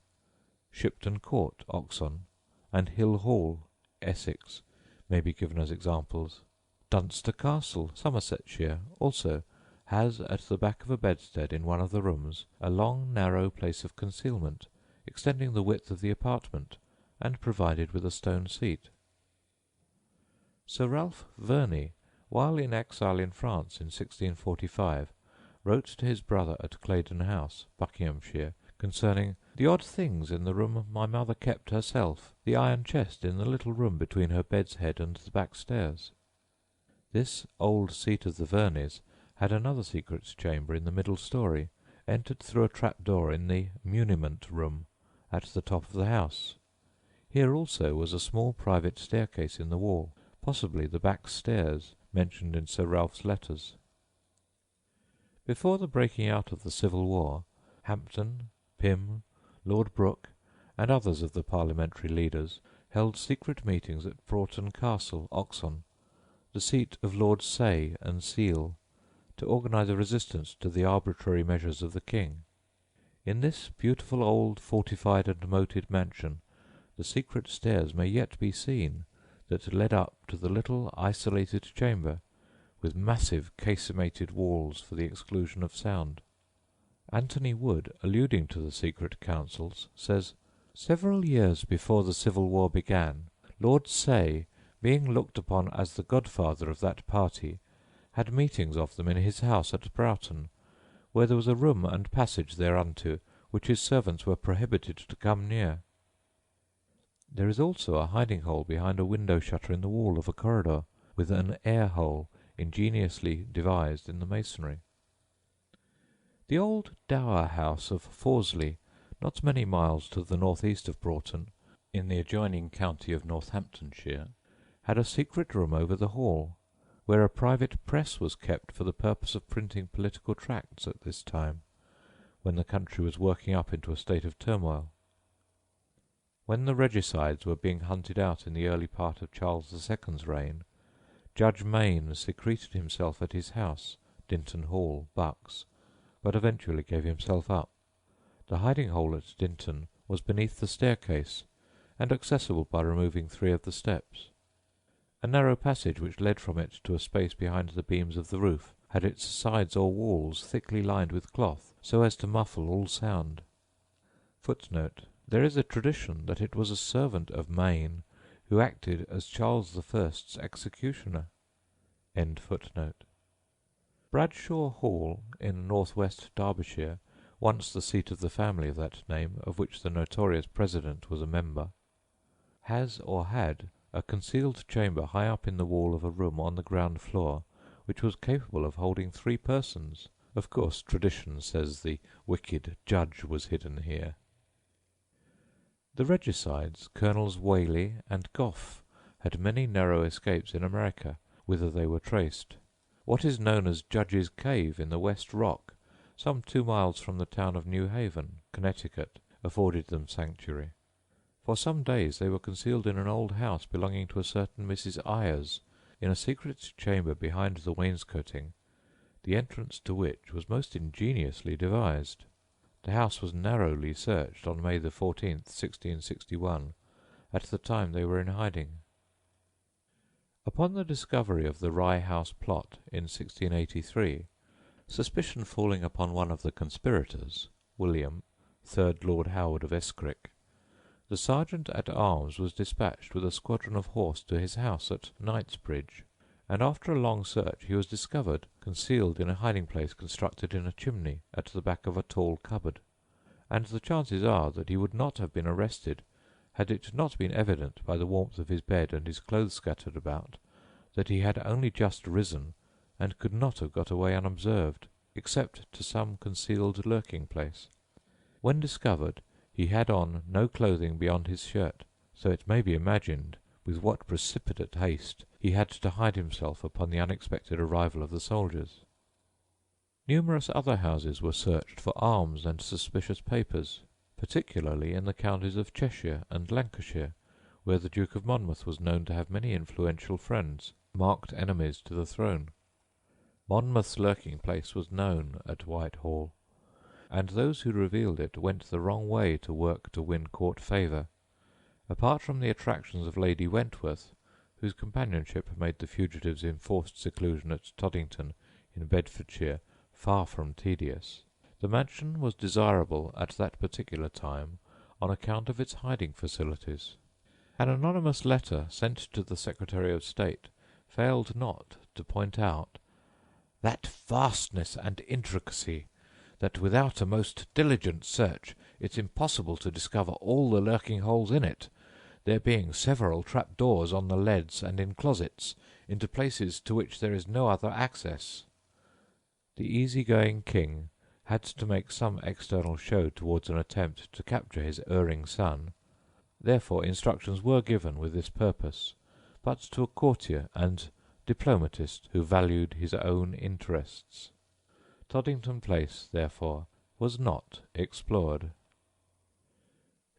Shipton Court, Oxon, and Hill Hall, Essex, may be given as examples. Dunster Castle, Somersetshire, also has at the back of a bedstead in one of the rooms a long narrow place of concealment, extending the width of the apartment, and provided with a stone seat. Sir Ralph Verney, while in exile in France in 1645, wrote to his brother at Claydon House, Buckinghamshire, concerning "the odd things in the room my mother kept herself, the iron chest in the little room between her bed's head and the back stairs." This old seat of the Verneys had another secret chamber in the middle story, entered through a trap-door in the muniment room at the top of the house. Here also was a small private staircase in the wall, possibly the back stairs mentioned in Sir Ralph's letters. Before the breaking out of the Civil War, Hampden, Pym, Lord Brooke, and others of the parliamentary leaders held secret meetings at Broughton Castle, Oxon, the seat of Lord Say and Seal, to organise a resistance to the arbitrary measures of the king. In this beautiful old fortified and moated mansion the secret stairs may yet be seen that led up to the little isolated chamber, with massive casemated walls for the exclusion of sound. Anthony Wood, alluding to the secret councils, says, "Several years before the Civil War began, Lord Say, being looked upon as the godfather of that party, had meetings of them in his house at Broughton, where there was a room and passage thereunto, which his servants were prohibited to come near. There is also a hiding hole behind a window shutter in the wall of a corridor, with an air hole ingeniously devised in the masonry." The old dower house of Fawsley, not many miles to the north-east of Broughton, in the adjoining county of Northamptonshire, had a secret room over the hall, where a private press was kept for the purpose of printing political tracts at this time, when the country was working up into a state of turmoil. When the regicides were being hunted out in the early part of Charles II's reign, Judge Mayne secreted himself at his house, Dinton Hall, Bucks, but eventually gave himself up. The hiding-hole at Dinton was beneath the staircase, and accessible by removing 3 of the steps. A narrow passage which led from it to a space behind the beams of the roof had its sides or walls thickly lined with cloth, so as to muffle all sound. Footnote: there is a tradition that it was a servant of Mayne who acted as Charles I's executioner. End footnote. Bradshaw Hall, in north-west Derbyshire, once the seat of the family of that name, of which the notorious President was a member, has or had a concealed chamber high up in the wall of a room on the ground floor, which was capable of holding 3 persons. Of course, tradition says the wicked judge was hidden here. The regicides, Colonels Whaley and Gough, had many narrow escapes in America, whither they were traced. What is known as Judge's Cave in the West Rock, some 2 miles from the town of New Haven, Connecticut, afforded them sanctuary. For some days they were concealed in an old house belonging to a certain Mrs. Ayers, in a secret chamber behind the wainscoting, the entrance to which was most ingeniously devised. The house was narrowly searched on May 14th, 1661, at the time they were in hiding. Upon the discovery of the Rye House plot in 1683, suspicion falling upon one of the conspirators, William, 3rd Lord Howard of Escrick, the sergeant-at-arms was dispatched with a squadron of horse to his house at Knightsbridge, and after a long search he was discovered concealed in a hiding-place constructed in a chimney at the back of a tall cupboard, and the chances are that he would not have been arrested had it not been evident by the warmth of his bed and his clothes scattered about that he had only just risen and could not have got away unobserved, except to some concealed lurking-place. When discovered, he had on no clothing beyond his shirt, so it may be imagined with what precipitate haste he had to hide himself upon the unexpected arrival of the soldiers. Numerous other houses were searched for arms and suspicious papers, particularly in the counties of Cheshire and Lancashire, where the Duke of Monmouth was known to have many influential friends, marked enemies to the throne. Monmouth's lurking-place was known at Whitehall, and those who revealed it went the wrong way to work to win court favour. Apart from the attractions of Lady Wentworth, whose companionship made the fugitives' enforced seclusion at Toddington in Bedfordshire far from tedious, the mansion was desirable at that particular time on account of its hiding facilities. An anonymous letter sent to the Secretary of State failed not to point out "that vastness and intricacy, that without a most diligent search it's impossible to discover all the lurking holes in it, there being several trap doors on the leads and in closets, into places to which there is no other access." The easy-going king had to make some external show towards an attempt to capture his erring son. Therefore instructions were given with this purpose, but to a courtier and diplomatist who valued his own interests. Toddington Place, therefore, was not explored.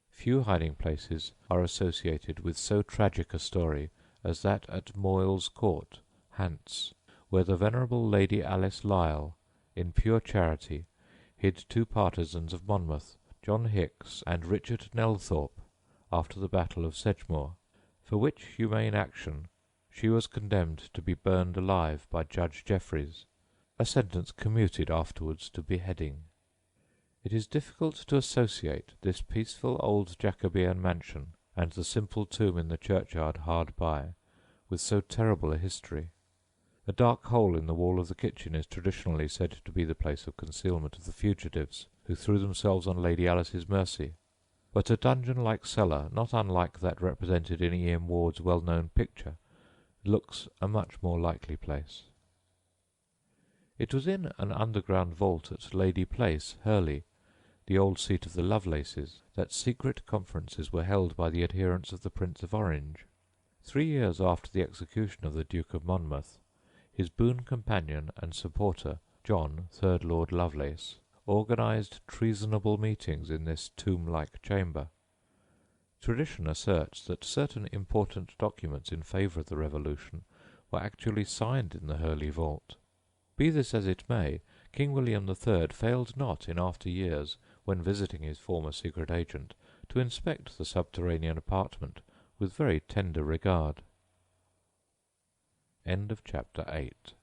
Few hiding-places are associated with so tragic a story as that at Moyles Court, Hants, where the venerable Lady Alice Lisle, in pure charity, hid two partisans of Monmouth, John Hicks and Richard Nelthorpe, after the battle of Sedgemoor, for which humane action she was condemned to be burned alive by Judge Jeffreys, a sentence commuted afterwards to beheading. It is difficult to associate this peaceful old Jacobean mansion and the simple tomb in the churchyard hard by with so terrible a history. A dark hole in the wall of the kitchen is traditionally said to be the place of concealment of the fugitives who threw themselves on Lady Alice's mercy, but a dungeon-like cellar, not unlike that represented in E. M. Ward's well-known picture, looks a much more likely place. It was in an underground vault at Lady Place, Hurley, the old seat of the Lovelaces, that secret conferences were held by the adherents of the Prince of Orange. 3 years after the execution of the Duke of Monmouth, his boon companion and supporter, John, 3rd Lord Lovelace, organised treasonable meetings in this tomb-like chamber. Tradition asserts that certain important documents in favour of the Revolution were actually signed in the Hurley vault. Be this as it may, King William III failed not in after years, when visiting his former secret agent, to inspect the subterranean apartment with very tender regard. End of chapter 8.